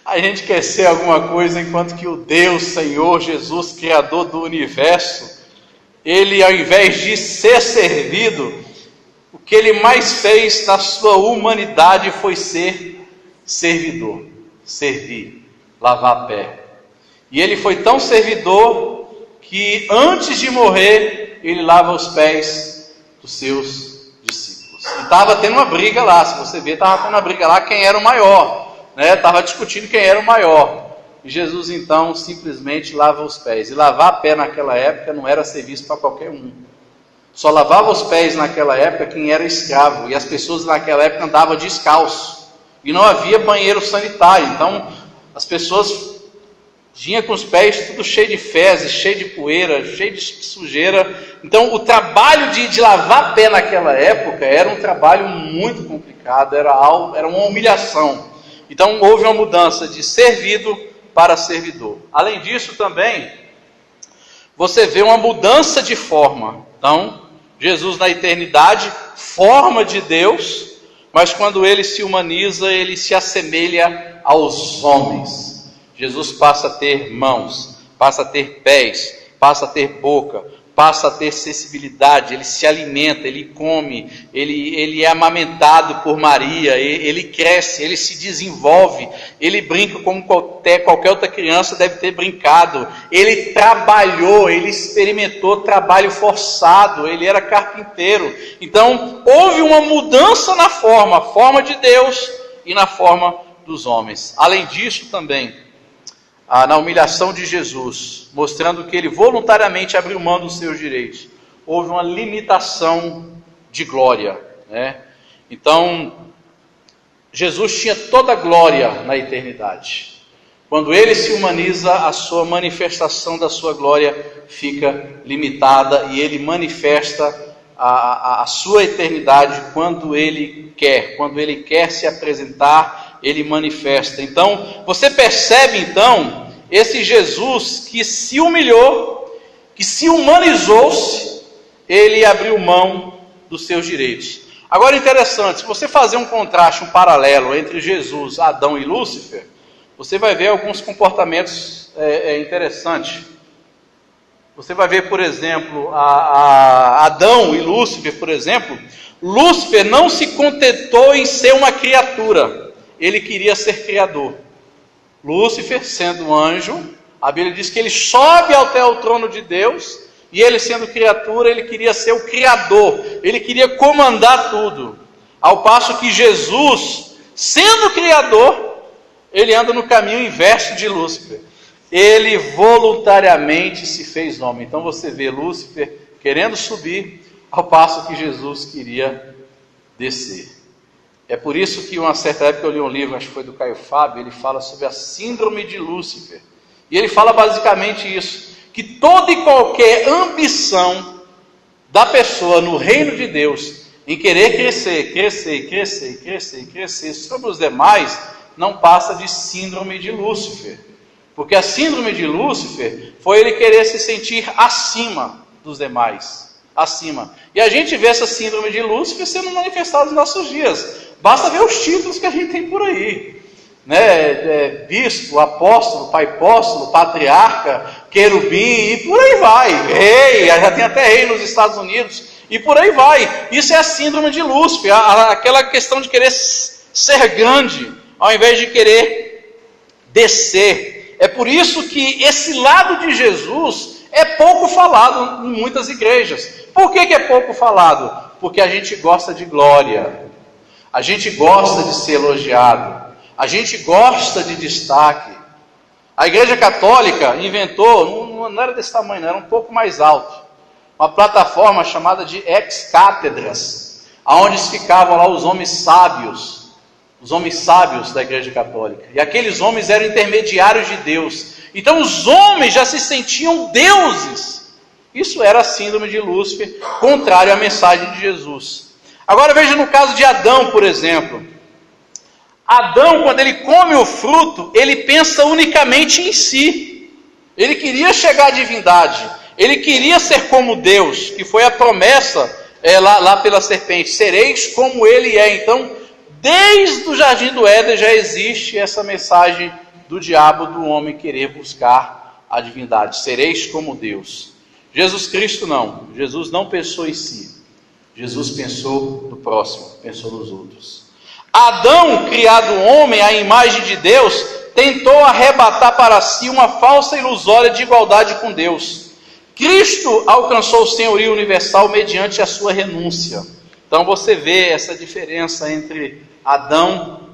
a gente quer ser alguma coisa, enquanto que o Deus, Senhor, Jesus, Criador do universo, ele, ao invés de ser servido, o que ele mais fez na sua humanidade foi ser servidor, servir, lavar pé. E ele foi tão servidor que antes de morrer, ele lava os pés dos seus discípulos. E estava tendo uma briga lá, se você ver, estava tendo uma briga lá, quem era o maior, né? Estava discutindo quem era o maior. E Jesus então simplesmente lava os pés. E lavar pé naquela época não era serviço para qualquer um. Só lavava os pés naquela época quem era escravo. E as pessoas naquela época andavam descalço. E não havia banheiro sanitário. Então as pessoas vinham com os pés tudo cheio de fezes, cheio de poeira, cheio de sujeira. Então o trabalho de lavar pé naquela época era um trabalho muito complicado. Era uma humilhação. Então houve uma mudança de servido para servidor. Além disso também, você vê uma mudança de forma. Então, Jesus na eternidade, forma de Deus, mas quando ele se humaniza, ele se assemelha aos homens. Jesus passa a ter mãos, passa a ter pés, passa a ter boca, passa a ter sensibilidade, ele se alimenta, ele come, ele é amamentado por Maria, ele cresce, ele se desenvolve, ele brinca como qualquer outra criança deve ter brincado, ele trabalhou, ele experimentou trabalho forçado, ele era carpinteiro. Então houve uma mudança na forma de Deus e na forma dos homens. Além disso também, na humilhação de Jesus, mostrando que ele voluntariamente abriu mão dos seus direitos, houve uma limitação de glória, né? Então, Jesus tinha toda a glória na eternidade. Quando ele se humaniza, a sua manifestação da sua glória fica limitada e ele manifesta a sua eternidade quando ele quer se apresentar, ele manifesta. Então, você percebe então, esse Jesus que se humilhou, que se humanizou-se, ele abriu mão dos seus direitos. Agora interessante, se você fazer um contraste, um paralelo entre Jesus, Adão e Lúcifer, você vai ver alguns comportamentos interessantes. Você vai ver, por exemplo, Adão e Lúcifer, por exemplo. Lúcifer não se contentou em ser uma criatura, ele queria ser criador. Lúcifer, sendo anjo, a Bíblia diz que ele sobe até o trono de Deus, e ele sendo criatura, ele queria ser o criador, ele queria comandar tudo. Ao passo que Jesus, sendo criador, ele anda no caminho inverso de Lúcifer. Ele voluntariamente se fez homem. Então você vê Lúcifer querendo subir, ao passo que Jesus queria descer. É por isso que uma certa época eu li um livro, acho que foi do Caio Fábio, ele fala sobre a síndrome de Lúcifer. E ele fala basicamente isso, que toda e qualquer ambição da pessoa no reino de Deus, em querer crescer sobre os demais, não passa de síndrome de Lúcifer. Porque a síndrome de Lúcifer foi ele querer se sentir acima dos demais. Acima. E a gente vê essa síndrome de Lúcifer sendo manifestada nos nossos dias. Basta ver os títulos que a gente tem por aí. Né? Bispo, apóstolo, paipóstolo, patriarca, querubim, e por aí vai. Rei, já tem até rei nos Estados Unidos, e por aí vai. Isso é a síndrome de Lúcifer, aquela questão de querer ser grande, ao invés de querer descer. É por isso que esse lado de Jesus é pouco falado em muitas igrejas. Por que é pouco falado? Porque a gente gosta de glória, a gente gosta de ser elogiado, a gente gosta de destaque. A Igreja Católica inventou, não era desse tamanho, não, era um pouco mais alto, uma plataforma chamada de ex-cátedras, onde ficavam lá os homens sábios da Igreja Católica. E aqueles homens eram intermediários de Deus. Então os homens já se sentiam deuses. Isso era a síndrome de Lúcifer, contrário à mensagem de Jesus. Agora veja no caso de Adão, por exemplo. Adão, quando ele come o fruto, ele pensa unicamente em si. Ele queria chegar à divindade. Ele queria ser como Deus, que foi a promessa lá pela serpente. Sereis como ele é. Então, desde o jardim do Éden já existe essa mensagem do diabo, do homem querer buscar a divindade. Sereis como Deus. Jesus Cristo não. Jesus não pensou em si. Jesus pensou no próximo, pensou nos outros. Adão, criado homem à imagem de Deus, tentou arrebatar para si uma falsa ilusória de igualdade com Deus. Cristo alcançou o senhorio universal mediante a sua renúncia. Então você vê essa diferença entre Adão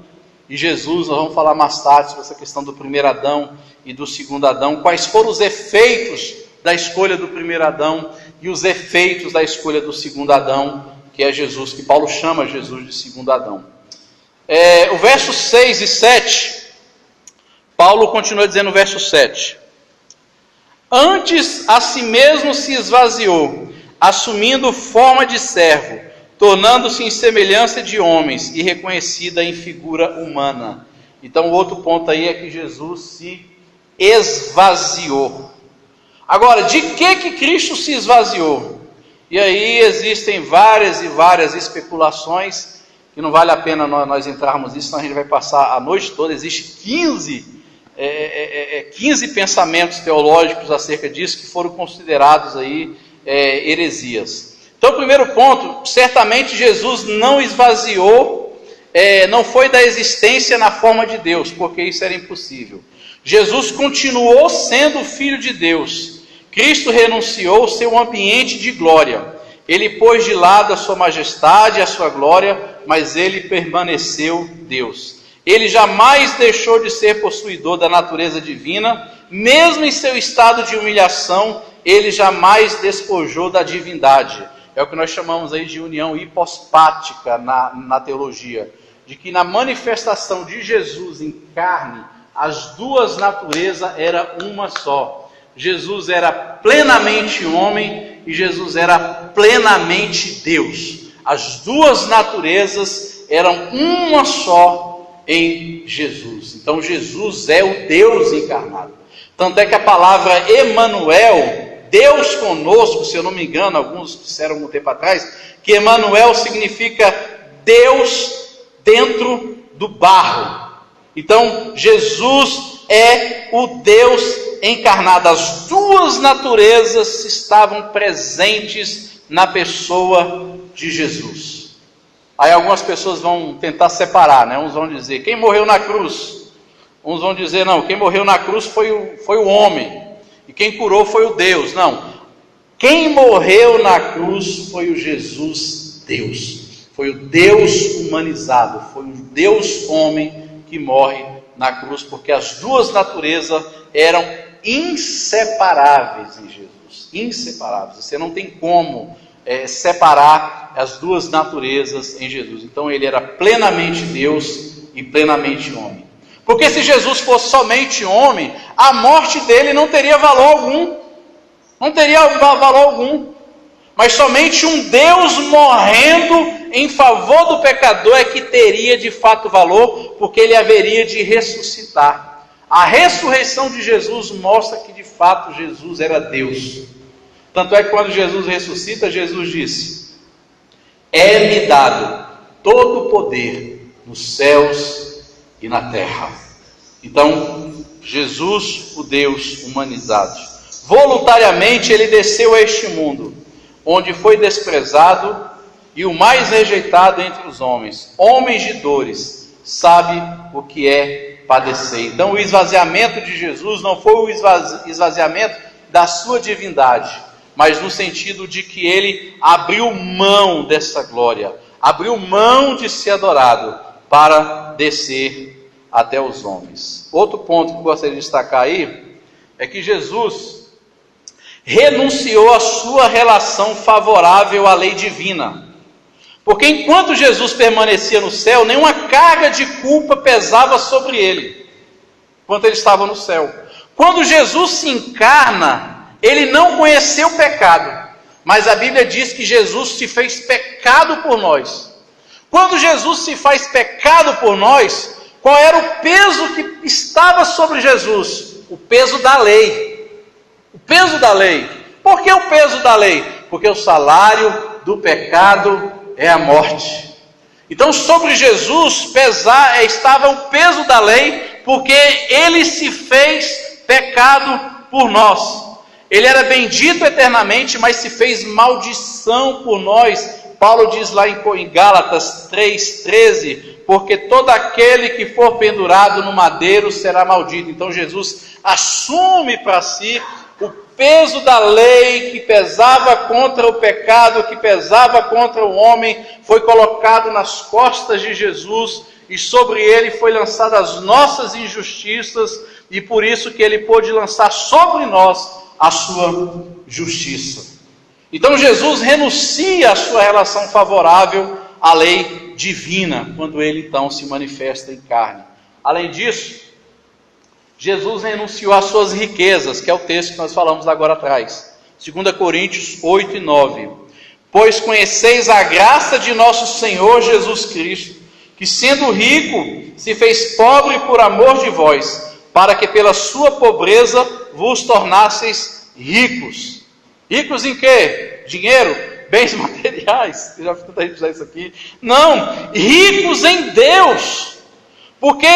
e Jesus. Nós vamos falar mais tarde sobre essa questão do primeiro Adão e do segundo Adão. Quais foram os efeitos da escolha do primeiro Adão e os efeitos da escolha do segundo Adão, que é Jesus, que Paulo chama Jesus de segundo Adão. O verso 6 e 7, Paulo continua dizendo no verso 7: Antes a si mesmo se esvaziou, assumindo forma de servo, tornando-se em semelhança de homens e reconhecida em figura humana. Então o outro ponto aí é que Jesus se esvaziou. Agora, de que Cristo se esvaziou? E aí existem várias e várias especulações, que não vale a pena nós entrarmos nisso, senão a gente vai passar a noite toda. Existem 15 pensamentos teológicos acerca disso, que foram considerados aí heresias. Então, o primeiro ponto, certamente Jesus não esvaziou, não foi da existência na forma de Deus, porque isso era impossível. Jesus continuou sendo Filho de Deus. Cristo renunciou ao seu ambiente de glória. Ele pôs de lado a sua majestade e a sua glória, mas ele permaneceu Deus. Ele jamais deixou de ser possuidor da natureza divina, mesmo em seu estado de humilhação, ele jamais despojou da divindade. É o que nós chamamos aí de união hipospática na teologia, de que na manifestação de Jesus em carne, as duas naturezas eram uma só. Jesus era plenamente homem e Jesus era plenamente Deus. As duas naturezas eram uma só em Jesus. Então Jesus é o Deus encarnado. Tanto é que a palavra Emanuel, Deus conosco, se eu não me engano, alguns disseram um tempo atrás, que Emanuel significa Deus dentro do barro. Então Jesus é o Deus encarnado. As duas naturezas estavam presentes na pessoa de Jesus. Aí algumas pessoas vão tentar separar, né? Uns vão dizer, quem morreu na cruz? Uns vão dizer, não, quem morreu na cruz foi o homem, e quem curou foi o Deus. Não, quem morreu na cruz foi o Jesus Deus. Foi o Deus humanizado, foi o Deus homem que morre na cruz, porque as duas naturezas eram inseparáveis em Jesus. Inseparáveis. Você não tem como separar as duas naturezas em Jesus. Então ele era plenamente Deus e plenamente homem. Porque se Jesus fosse somente homem, a morte dele não teria valor algum. Não teria valor algum. Mas somente um Deus morrendo em favor do pecador é que teria de fato valor, porque ele haveria de ressuscitar. A ressurreição de Jesus mostra que de fato Jesus era Deus. Tanto é que quando Jesus ressuscita, Jesus disse: é-me dado todo o poder nos céus e na terra. Então, Jesus, o Deus humanizado, voluntariamente ele desceu a este mundo, onde foi desprezado e o mais rejeitado entre os homens, homens de dores, sabe o que é padecer. Então o esvaziamento de Jesus não foi o esvaziamento da sua divindade, mas no sentido de que ele abriu mão dessa glória, abriu mão de ser adorado para descer até os homens. Outro ponto que eu gostaria de destacar aí é que Jesus renunciou à sua relação favorável à lei divina. Porque enquanto Jesus permanecia no céu, nenhuma carga de culpa pesava sobre ele, enquanto ele estava no céu. Quando Jesus se encarna, ele não conheceu o pecado, mas a Bíblia diz que Jesus se fez pecado por nós. Quando Jesus se faz pecado por nós, qual era o peso que estava sobre Jesus? O peso da lei. O peso da lei. Por que o peso da lei? Porque o salário do pecado é a morte. Então sobre Jesus estava o peso da lei, porque ele se fez pecado por nós. Ele era bendito eternamente, mas se fez maldição por nós. Paulo diz lá em Gálatas 3,13, porque todo aquele que for pendurado no madeiro será maldito. Então Jesus assume para si o peso da lei que pesava contra o pecado, que pesava contra o homem, foi colocado nas costas de Jesus, e sobre ele foi lançada as nossas injustiças, e por isso que ele pôde lançar sobre nós a sua justiça. Então Jesus renuncia à sua relação favorável à lei divina, quando ele então se manifesta em carne. Além disso, Jesus renunciou às suas riquezas, que é o texto que nós falamos agora atrás. 2 Coríntios 8 e 9. Pois conheceis a graça de nosso Senhor Jesus Cristo, que sendo rico, se fez pobre por amor de vós, para que pela sua pobreza vos tornasseis ricos. Ricos em quê? Dinheiro? Bens materiais? Eu já fiz tanta gente usar isso aqui. Não, ricos em Deus. Porque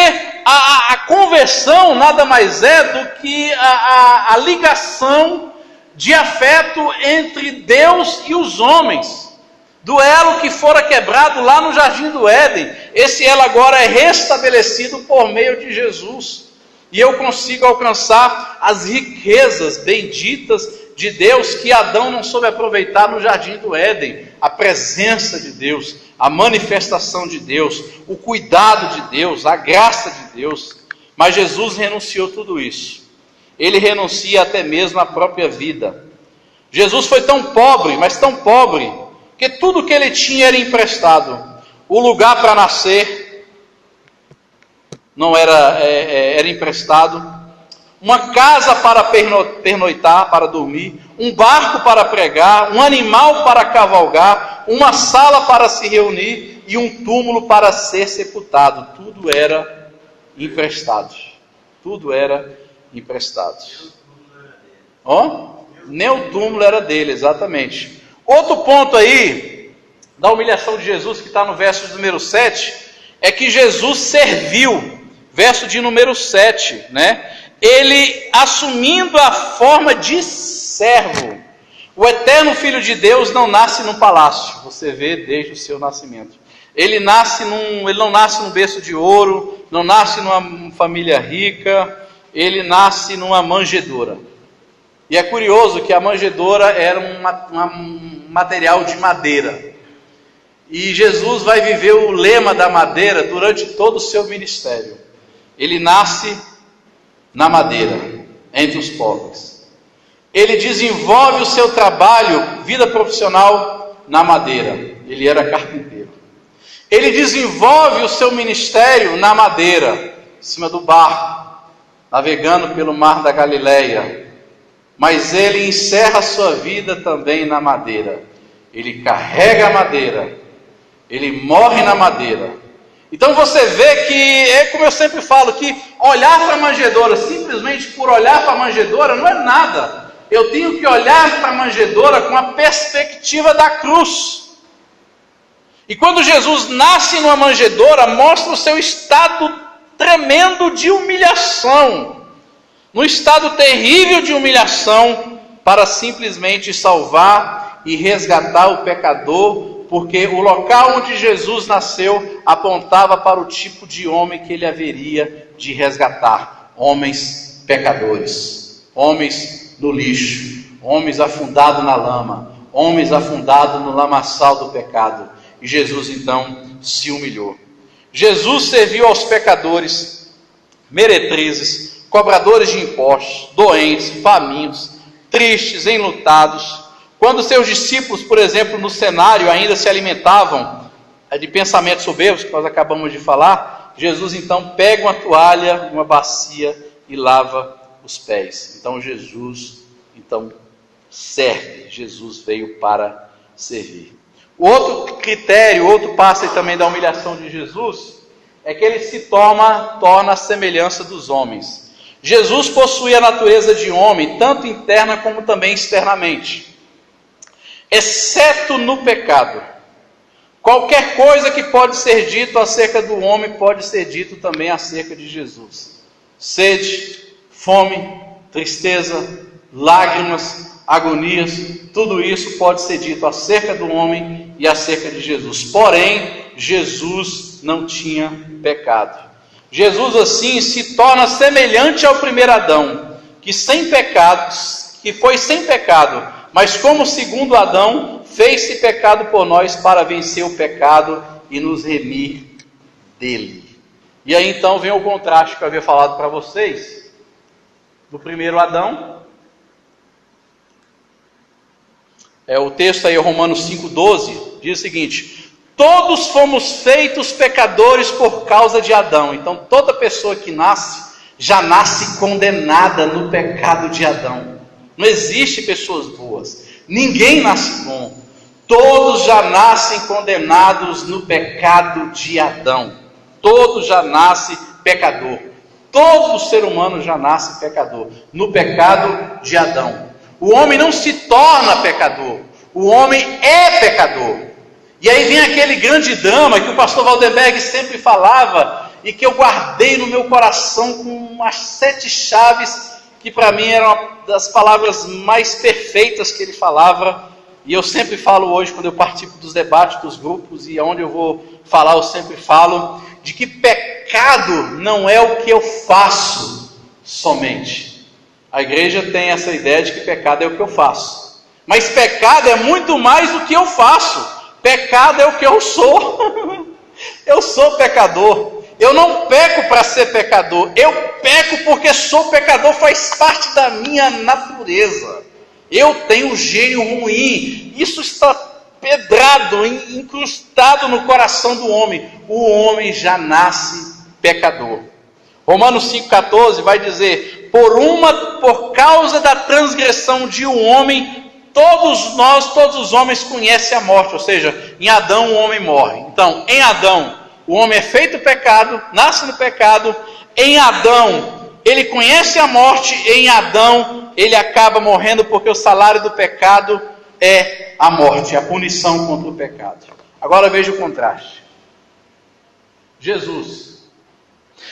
a conversão nada mais é do que a ligação de afeto entre Deus e os homens. Do elo que fora quebrado lá no Jardim do Éden, esse elo agora é restabelecido por meio de Jesus. E eu consigo alcançar as riquezas benditas de Deus que Adão não soube aproveitar no Jardim do Éden. A presença de Deus, a manifestação de Deus, o cuidado de Deus, a graça de Deus. Mas Jesus renunciou tudo isso. Ele renuncia até mesmo à própria vida. Jesus foi tão pobre, mas tão pobre, que tudo que ele tinha era emprestado. O lugar para nascer não era emprestado. Uma casa para pernoitar, para dormir, um barco para pregar, um animal para cavalgar, uma sala para se reunir e um túmulo para ser sepultado. Tudo era emprestado. Tudo era emprestado. Nem o túmulo era dele, exatamente. Outro ponto aí, da humilhação de Jesus, que está no verso de número 7, é que Jesus serviu. Verso de número 7, né? Ele assumindo a forma de servo. O eterno Filho de Deus não nasce num palácio, você vê desde o seu nascimento. Ele não nasce num berço de ouro, não nasce numa família rica, ele nasce numa manjedoura. E é curioso que a manjedoura era um material de madeira. E Jesus vai viver o lema da madeira durante todo o seu ministério. Ele nasce na madeira, entre os pobres. Ele desenvolve o seu trabalho, vida profissional, na madeira. Ele era carpinteiro. Ele desenvolve o seu ministério na madeira, em cima do barco, navegando pelo mar da Galileia. Mas ele encerra a sua vida também na madeira. Ele carrega a madeira. Ele morre na madeira. Então você vê que, é como eu sempre falo, que olhar para a manjedoura, simplesmente por olhar para a manjedoura, não é nada. Eu tenho que olhar para a manjedoura com a perspectiva da cruz. E quando Jesus nasce numa manjedoura, mostra o seu estado tremendo de humilhação. No estado terrível de humilhação, para simplesmente salvar e resgatar o pecador, porque o local onde Jesus nasceu apontava para o tipo de homem que ele haveria de resgatar. Homens pecadores, homens no lixo, homens afundados na lama, homens afundados no lamaçal do pecado. E Jesus então se humilhou. Jesus serviu aos pecadores, meretrizes, cobradores de impostos, doentes, famintos, tristes, enlutados. Quando seus discípulos, por exemplo, no cenário ainda se alimentavam de pensamentos soberbos, que nós acabamos de falar, Jesus então pega uma toalha, uma bacia e lava os pés. Então Jesus serve. Jesus veio para servir. O outro critério, outro passo também da humilhação de Jesus, é que ele se torna a semelhança dos homens. Jesus possuía a natureza de homem, tanto interna como também externamente. Exceto no pecado. Qualquer coisa que pode ser dito acerca do homem, pode ser dito também acerca de Jesus. Sede, fome, tristeza, lágrimas, agonias, tudo isso pode ser dito acerca do homem e acerca de Jesus. Porém, Jesus não tinha pecado. Jesus assim se torna semelhante ao primeiro Adão, que foi sem pecado, mas como segundo Adão, fez-se pecado por nós para vencer o pecado e nos remir dele. E aí então vem o contraste que eu havia falado para vocês, do primeiro Adão. O texto aí, Romanos 5,12, diz o seguinte: todos fomos feitos pecadores por causa de Adão. Então toda pessoa que nasce, já nasce condenada no pecado de Adão. Não existe pessoas boas, ninguém nasce bom. Todos já nascem condenados no pecado de Adão. Todos já nascem pecador. Todo ser humano já nasce pecador, no pecado de Adão. O homem não se torna pecador, o homem é pecador. E aí vem aquele grande drama que o pastor Valdenberg sempre falava, e que eu guardei no meu coração com umas 7 chaves, que para mim eram uma das palavras mais perfeitas que ele falava. E eu sempre falo hoje, quando eu participo dos debates dos grupos, e onde eu vou falar, eu sempre falo, de que pecado não é o que eu faço somente. A igreja tem essa ideia de que pecado é o que eu faço. Mas pecado é muito mais do que eu faço. Pecado é o que eu sou. Eu sou pecador. Eu não peco para ser pecador. Eu peco porque sou pecador, faz parte da minha natureza. Eu tenho um gênio ruim. Isso está pedrado, incrustado no coração do homem. O homem já nasce pecador. Romanos 5,14 vai dizer: por causa da transgressão de um homem, todos os homens conhecem a morte. Ou seja, em Adão o homem morre. Então, em Adão, o homem é feito pecado, nasce no pecado. Em Adão, ele conhece a morte. Em Adão, ele acaba morrendo, porque o salário do pecado é a morte, a punição contra o pecado. Agora veja o contraste. Jesus.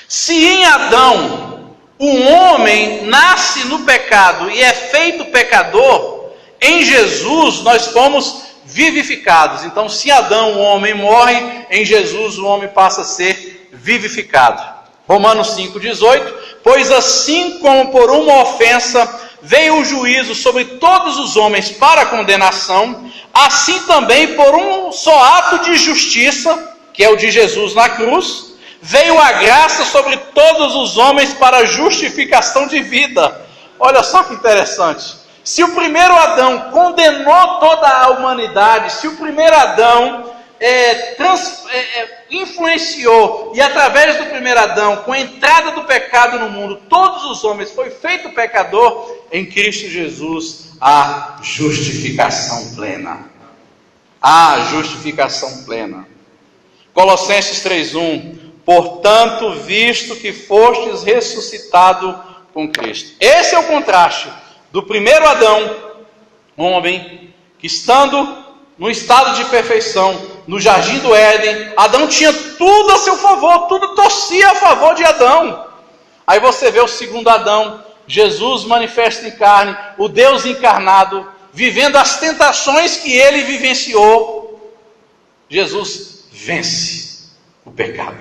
Se em Adão um homem nasce no pecado e é feito pecador, em Jesus nós fomos vivificados. Então, se Adão, o homem, morre, em Jesus o homem passa a ser vivificado. Romanos 5,18: pois assim como por uma ofensa veio o juízo sobre todos os homens para condenação, assim também por um só ato de justiça, que é o de Jesus na cruz, veio a graça sobre todos os homens para justificação de vida. Olha só que interessante. Se o primeiro Adão condenou toda a humanidade, se o primeiro Adão influenciou, e através do primeiro Adão, com a entrada do pecado no mundo, todos os homens foi feito pecador, em Cristo Jesus há justificação plena. Há justificação plena. Colossenses 3:1: portanto, visto que fostes ressuscitado com Cristo. Esse é o contraste do primeiro Adão, homem, que estando no estado de perfeição, no jardim do Éden, Adão tinha tudo a seu favor, tudo torcia a favor de Adão. Aí você vê o segundo Adão, Jesus manifesto em carne, o Deus encarnado, vivendo as tentações que ele vivenciou. Jesus vence o pecado.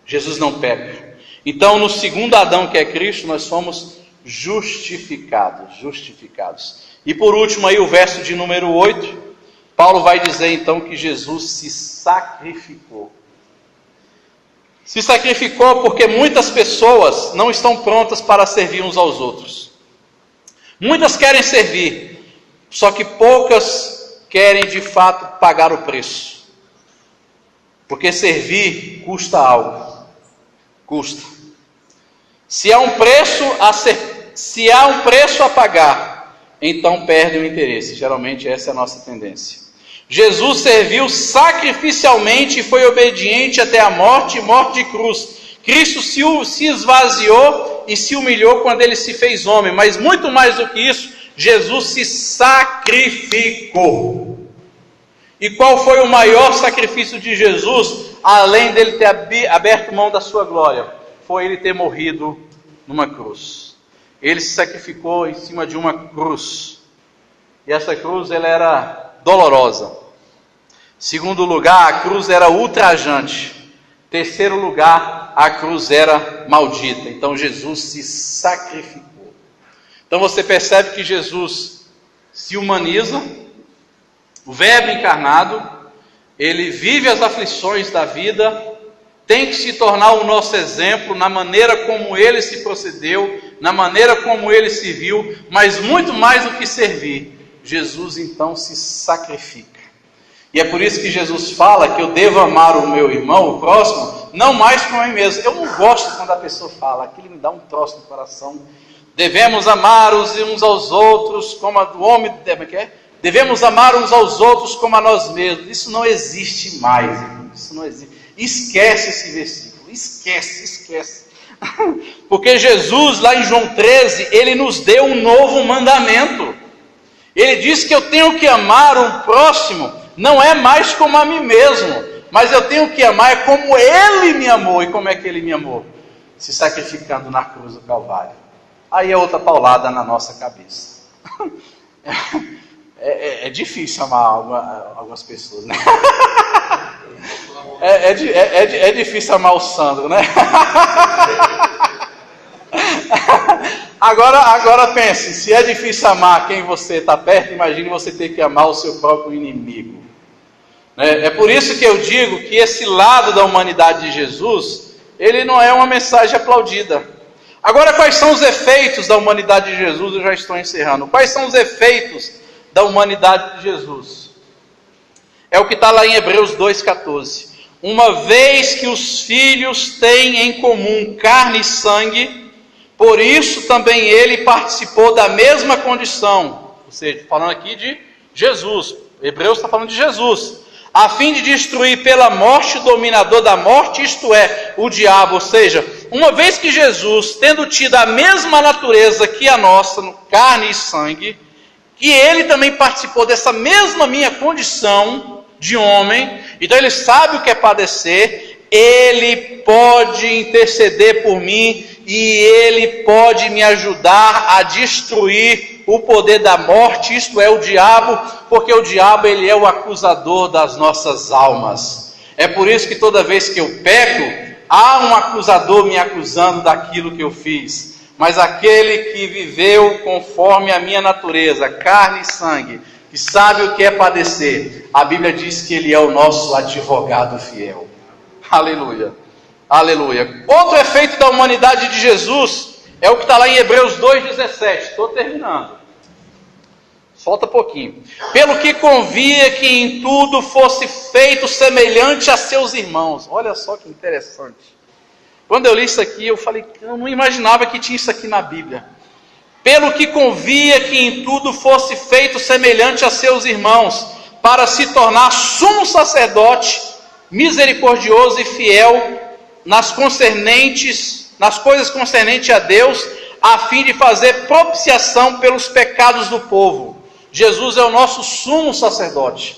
Jesus não peca. Então, no segundo Adão, que é Cristo, nós somos justificados. E por último aí o verso de número 8, Paulo vai dizer então que Jesus se sacrificou. Se sacrificou porque muitas pessoas não estão prontas para servir uns aos outros. Muitas querem servir, só que poucas querem de fato pagar o preço. Porque servir custa algo. Custa. Se há um preço a pagar, então perde o interesse. Geralmente essa é a nossa tendência. Jesus serviu sacrificialmente e foi obediente até a morte e morte de cruz. Cristo se esvaziou e se humilhou quando ele se fez homem. Mas muito mais do que isso, Jesus se sacrificou. E qual foi o maior sacrifício de Jesus, além dele ter aberto mão da sua glória? Foi ele ter morrido numa cruz. Ele se sacrificou em cima de uma cruz. E essa cruz ela era dolorosa. Segundo lugar, a cruz era ultrajante. Terceiro lugar, a cruz era maldita. Então Jesus se sacrificou. Então você percebe que Jesus se humaniza, o Verbo encarnado, ele vive as aflições da vida, tem que se tornar o nosso exemplo na maneira como ele se procedeu, na maneira como ele se viu, mas muito mais do que servir, Jesus então se sacrifica. E é por isso que Jesus fala que eu devo amar o meu irmão, o próximo, não mais como a mim mesmo. Eu não gosto quando a pessoa fala, aquilo me dá um troço no coração. Devemos amar uns aos outros como o homem devemos amar uns aos outros como a nós mesmos. Isso não existe mais, irmão. Isso não existe. Esquece esse versículo, esquece. Porque Jesus, lá em João 13, ele nos deu um novo mandamento. Ele diz que eu tenho que amar o próximo, não é mais como a mim mesmo, mas eu tenho que amar como ele me amou. E como é que ele me amou? Se sacrificando na cruz do Calvário. Aí é outra paulada na nossa cabeça. É difícil amar algumas pessoas, né? É difícil amar o Sandro, né? Agora pense, se é difícil amar quem você está perto, imagine você ter que amar o seu próprio inimigo. É por isso que eu digo que esse lado da humanidade de Jesus, ele não é uma mensagem aplaudida. Agora, quais são os efeitos da humanidade de Jesus? Eu já estou encerrando. Quais são os efeitos da humanidade de Jesus? É o que está lá em Hebreus 2,14. Uma vez que os filhos têm em comum carne e sangue, por isso também ele participou da mesma condição. Ou seja, falando aqui de Jesus. Hebreus está falando de Jesus. A fim de destruir pela morte o dominador da morte, isto é, o diabo. Ou seja, uma vez que Jesus, tendo tido a mesma natureza que a nossa, carne e sangue, que ele também participou dessa mesma minha condição de homem, então ele sabe o que é padecer, ele pode interceder por mim e ele pode me ajudar a destruir o poder da morte, isto é, o diabo, porque o diabo ele é o acusador das nossas almas. É por isso que toda vez que eu peco, há um acusador me acusando daquilo que eu fiz. Mas aquele que viveu conforme a minha natureza, carne e sangue, que sabe o que é padecer, a Bíblia diz que ele é o nosso advogado fiel. Aleluia, aleluia. Outro efeito da humanidade de Jesus é o que está lá em Hebreus 2,17. Estou terminando. Falta pouquinho. Pelo que convia que em tudo fosse feito semelhante a seus irmãos. Olha só que interessante. Quando eu li isso aqui, eu falei, eu não imaginava que tinha isso aqui na Bíblia. Pelo que convia que em tudo fosse feito semelhante a seus irmãos, para se tornar sumo sacerdote, misericordioso e fiel nas coisas concernentes a Deus, a fim de fazer propiciação pelos pecados do povo. Jesus é o nosso sumo sacerdote.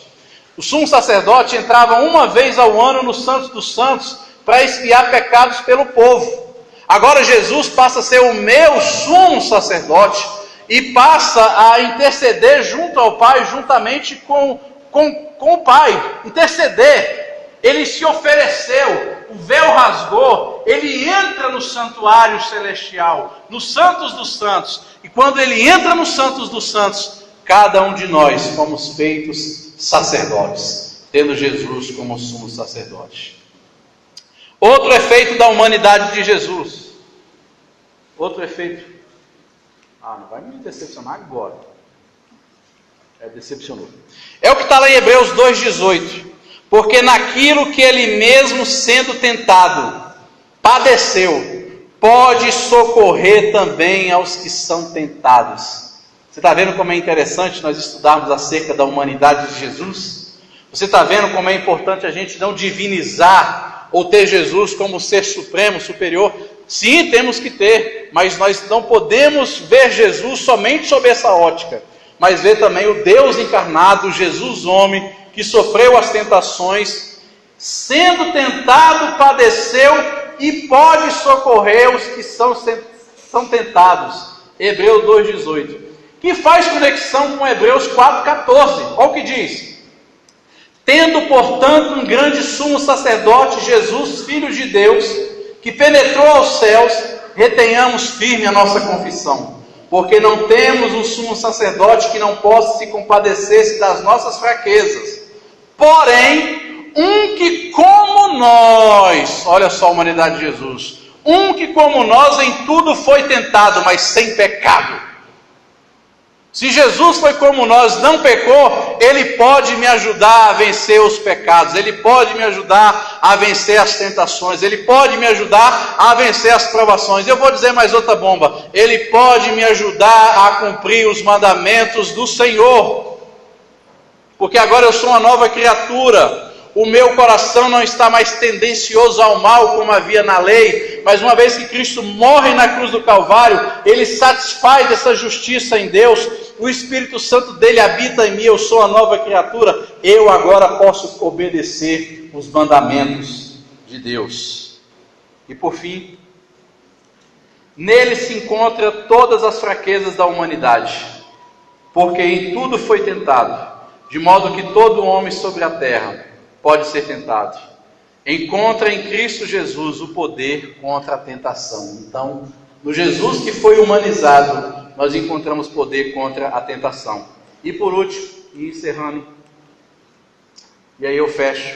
O sumo sacerdote entrava uma vez ao ano no Santo dos Santos para expiar pecados pelo povo. Agora Jesus passa a ser o meu sumo sacerdote e passa a interceder junto ao Pai, juntamente com o Pai. Interceder. Ele se ofereceu, o véu rasgou, ele entra no santuário celestial, nos Santos dos Santos. E quando ele entra nos Santos dos Santos, cada um de nós fomos feitos sacerdotes, tendo Jesus como sumo sacerdote. Outro efeito da humanidade de Jesus. Outro efeito. Não vai me decepcionar agora. Decepcionou. É o que está lá em Hebreus 2,18. Porque naquilo que ele mesmo sendo tentado, padeceu, pode socorrer também aos que são tentados. Você está vendo como é interessante nós estudarmos acerca da humanidade de Jesus? Você está vendo como é importante a gente não divinizar ou ter Jesus como ser supremo, superior? Sim, temos que ter, mas nós não podemos ver Jesus somente sob essa ótica, mas ver também o Deus encarnado, Jesus homem, que sofreu as tentações, sendo tentado, padeceu e pode socorrer os que são tentados. Hebreus 2,18. Que faz conexão com Hebreus 4,14. Olha o que diz. Tendo, portanto, um grande sumo sacerdote, Jesus, Filho de Deus, que penetrou aos céus, retenhamos firme a nossa confissão. Porque não temos um sumo sacerdote que não possa se compadecer das nossas fraquezas. Porém, um que como nós, olha só a humanidade de Jesus, um que como nós em tudo foi tentado, mas sem pecado. Se Jesus foi como nós, não pecou, Ele pode me ajudar a vencer os pecados, Ele pode me ajudar a vencer as tentações, Ele pode me ajudar a vencer as provações. Eu vou dizer mais outra bomba, Ele pode me ajudar a cumprir os mandamentos do Senhor. Porque agora eu sou uma nova criatura, o meu coração não está mais tendencioso ao mal como havia na lei, mas uma vez que Cristo morre na cruz do Calvário, Ele satisfaz essa justiça em Deus, o Espírito Santo dele habita em mim, eu sou a nova criatura, eu agora posso obedecer os mandamentos de Deus. E por fim, nele se encontra todas as fraquezas da humanidade, porque em tudo foi tentado, de modo que todo homem sobre a terra pode ser tentado. Encontra em Cristo Jesus o poder contra a tentação. Então, no Jesus que foi humanizado, nós encontramos poder contra a tentação. E por último, e encerrando, e aí eu fecho,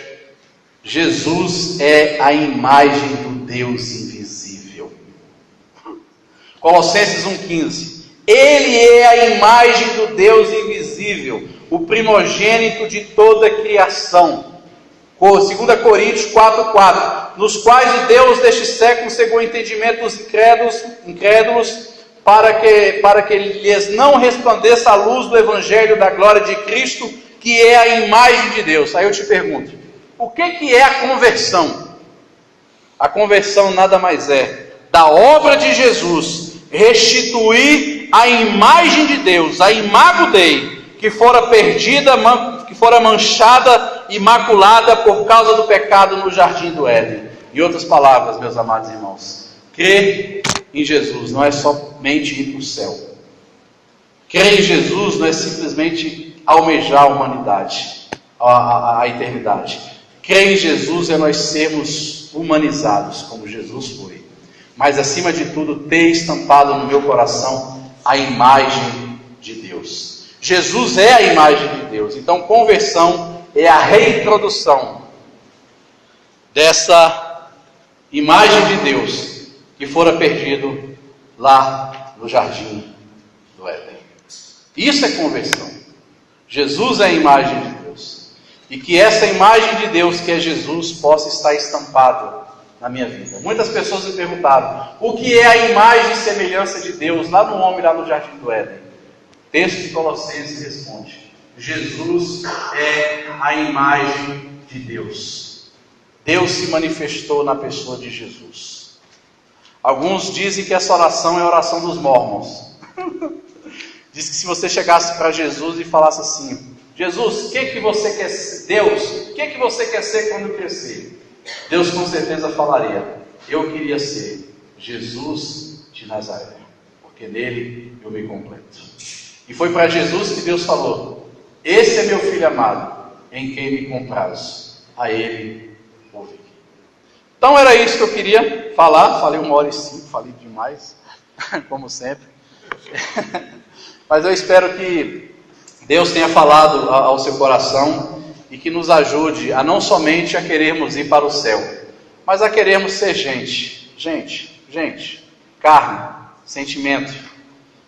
Jesus é a imagem do Deus invisível. Colossenses 1,15. Ele é a imagem do Deus invisível, o primogênito de toda a criação. 2 Coríntios 4,4. Nos quais o Deus deste século cegou o entendimento dos incrédulos, para que lhes não resplandeça a luz do Evangelho da glória de Cristo, que é a imagem de Deus. Aí eu te pergunto, o que é a conversão? A conversão nada mais é da obra de Jesus restituir a imagem de Deus, a imago Dei, que fora perdida, que fora manchada e maculada por causa do pecado no jardim do Éden. Em outras palavras, meus amados irmãos, crer em Jesus não é somente ir para o céu. Crer em Jesus não é simplesmente almejar a humanidade, a eternidade. Crer em Jesus é nós sermos humanizados como Jesus foi. Mas acima de tudo, ter estampado no meu coração a imagem de Deus. Jesus é a imagem de Deus. Então, conversão é a reintrodução dessa imagem de Deus que fora perdido lá no jardim do Éden. Isso é conversão. Jesus é a imagem de Deus. E que essa imagem de Deus, que é Jesus, possa estar estampada na minha vida. Muitas pessoas me perguntaram, o que é a imagem e semelhança de Deus lá no homem, lá no Jardim do Éden? O texto de Colossenses responde, Jesus é a imagem de Deus. Deus se manifestou na pessoa de Jesus. Alguns dizem que essa oração é a oração dos mormons. Diz que se você chegasse para Jesus e falasse assim, Jesus, o que você quer ser? Deus, o que você quer ser quando crescer? Deus com certeza falaria, eu queria ser Jesus de Nazaré, porque nele eu me completo. E foi para Jesus que Deus falou, esse é meu filho amado, em quem me comprazo, a ele ouvi. Então era isso que eu queria falar, falei 1h05, falei demais, como sempre. Mas eu espero que Deus tenha falado ao seu coração e que nos ajude a não somente a querermos ir para o céu, mas a querermos ser gente, carne, sentimento,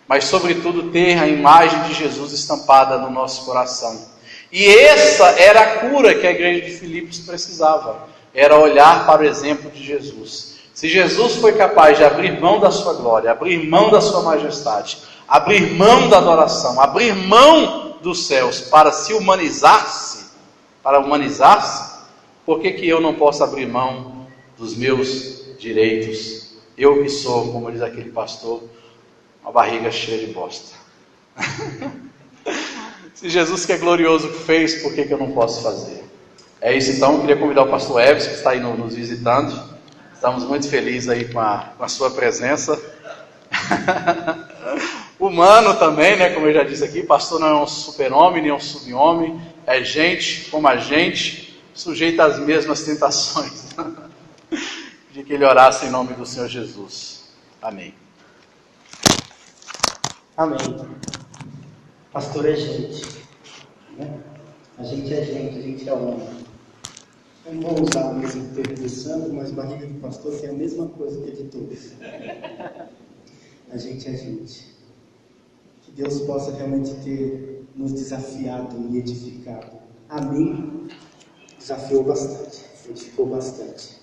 mas sobretudo ter a imagem de Jesus estampada no nosso coração. E essa era a cura que a igreja de Filipos precisava, era olhar para o exemplo de Jesus. Se Jesus foi capaz de abrir mão da sua glória, abrir mão da sua majestade, abrir mão da adoração, abrir mão dos céus para se humanizar-se, por que eu não posso abrir mão dos meus direitos? Eu que sou, como diz aquele pastor, uma barriga cheia de bosta. Se Jesus que é glorioso fez, por que eu não posso fazer? É isso então, eu queria convidar o pastor Eves, que está aí nos visitando. Estamos muito felizes aí com a sua presença. Humano também, né? Como eu já disse aqui, pastor não é um super-homem, nem um sub-homem, é gente como a gente, sujeita às mesmas tentações. De que ele orasse em nome do Senhor Jesus. Amém. Amém. Pastor é gente, né? A gente é homem. Eu não vou usar o mesmo termo de santo, mas barriga de pastor tem a mesma coisa que de todos. A gente é gente. Que Deus possa realmente ter nos desafiado e edificado. A mim, desafiou bastante, edificou bastante.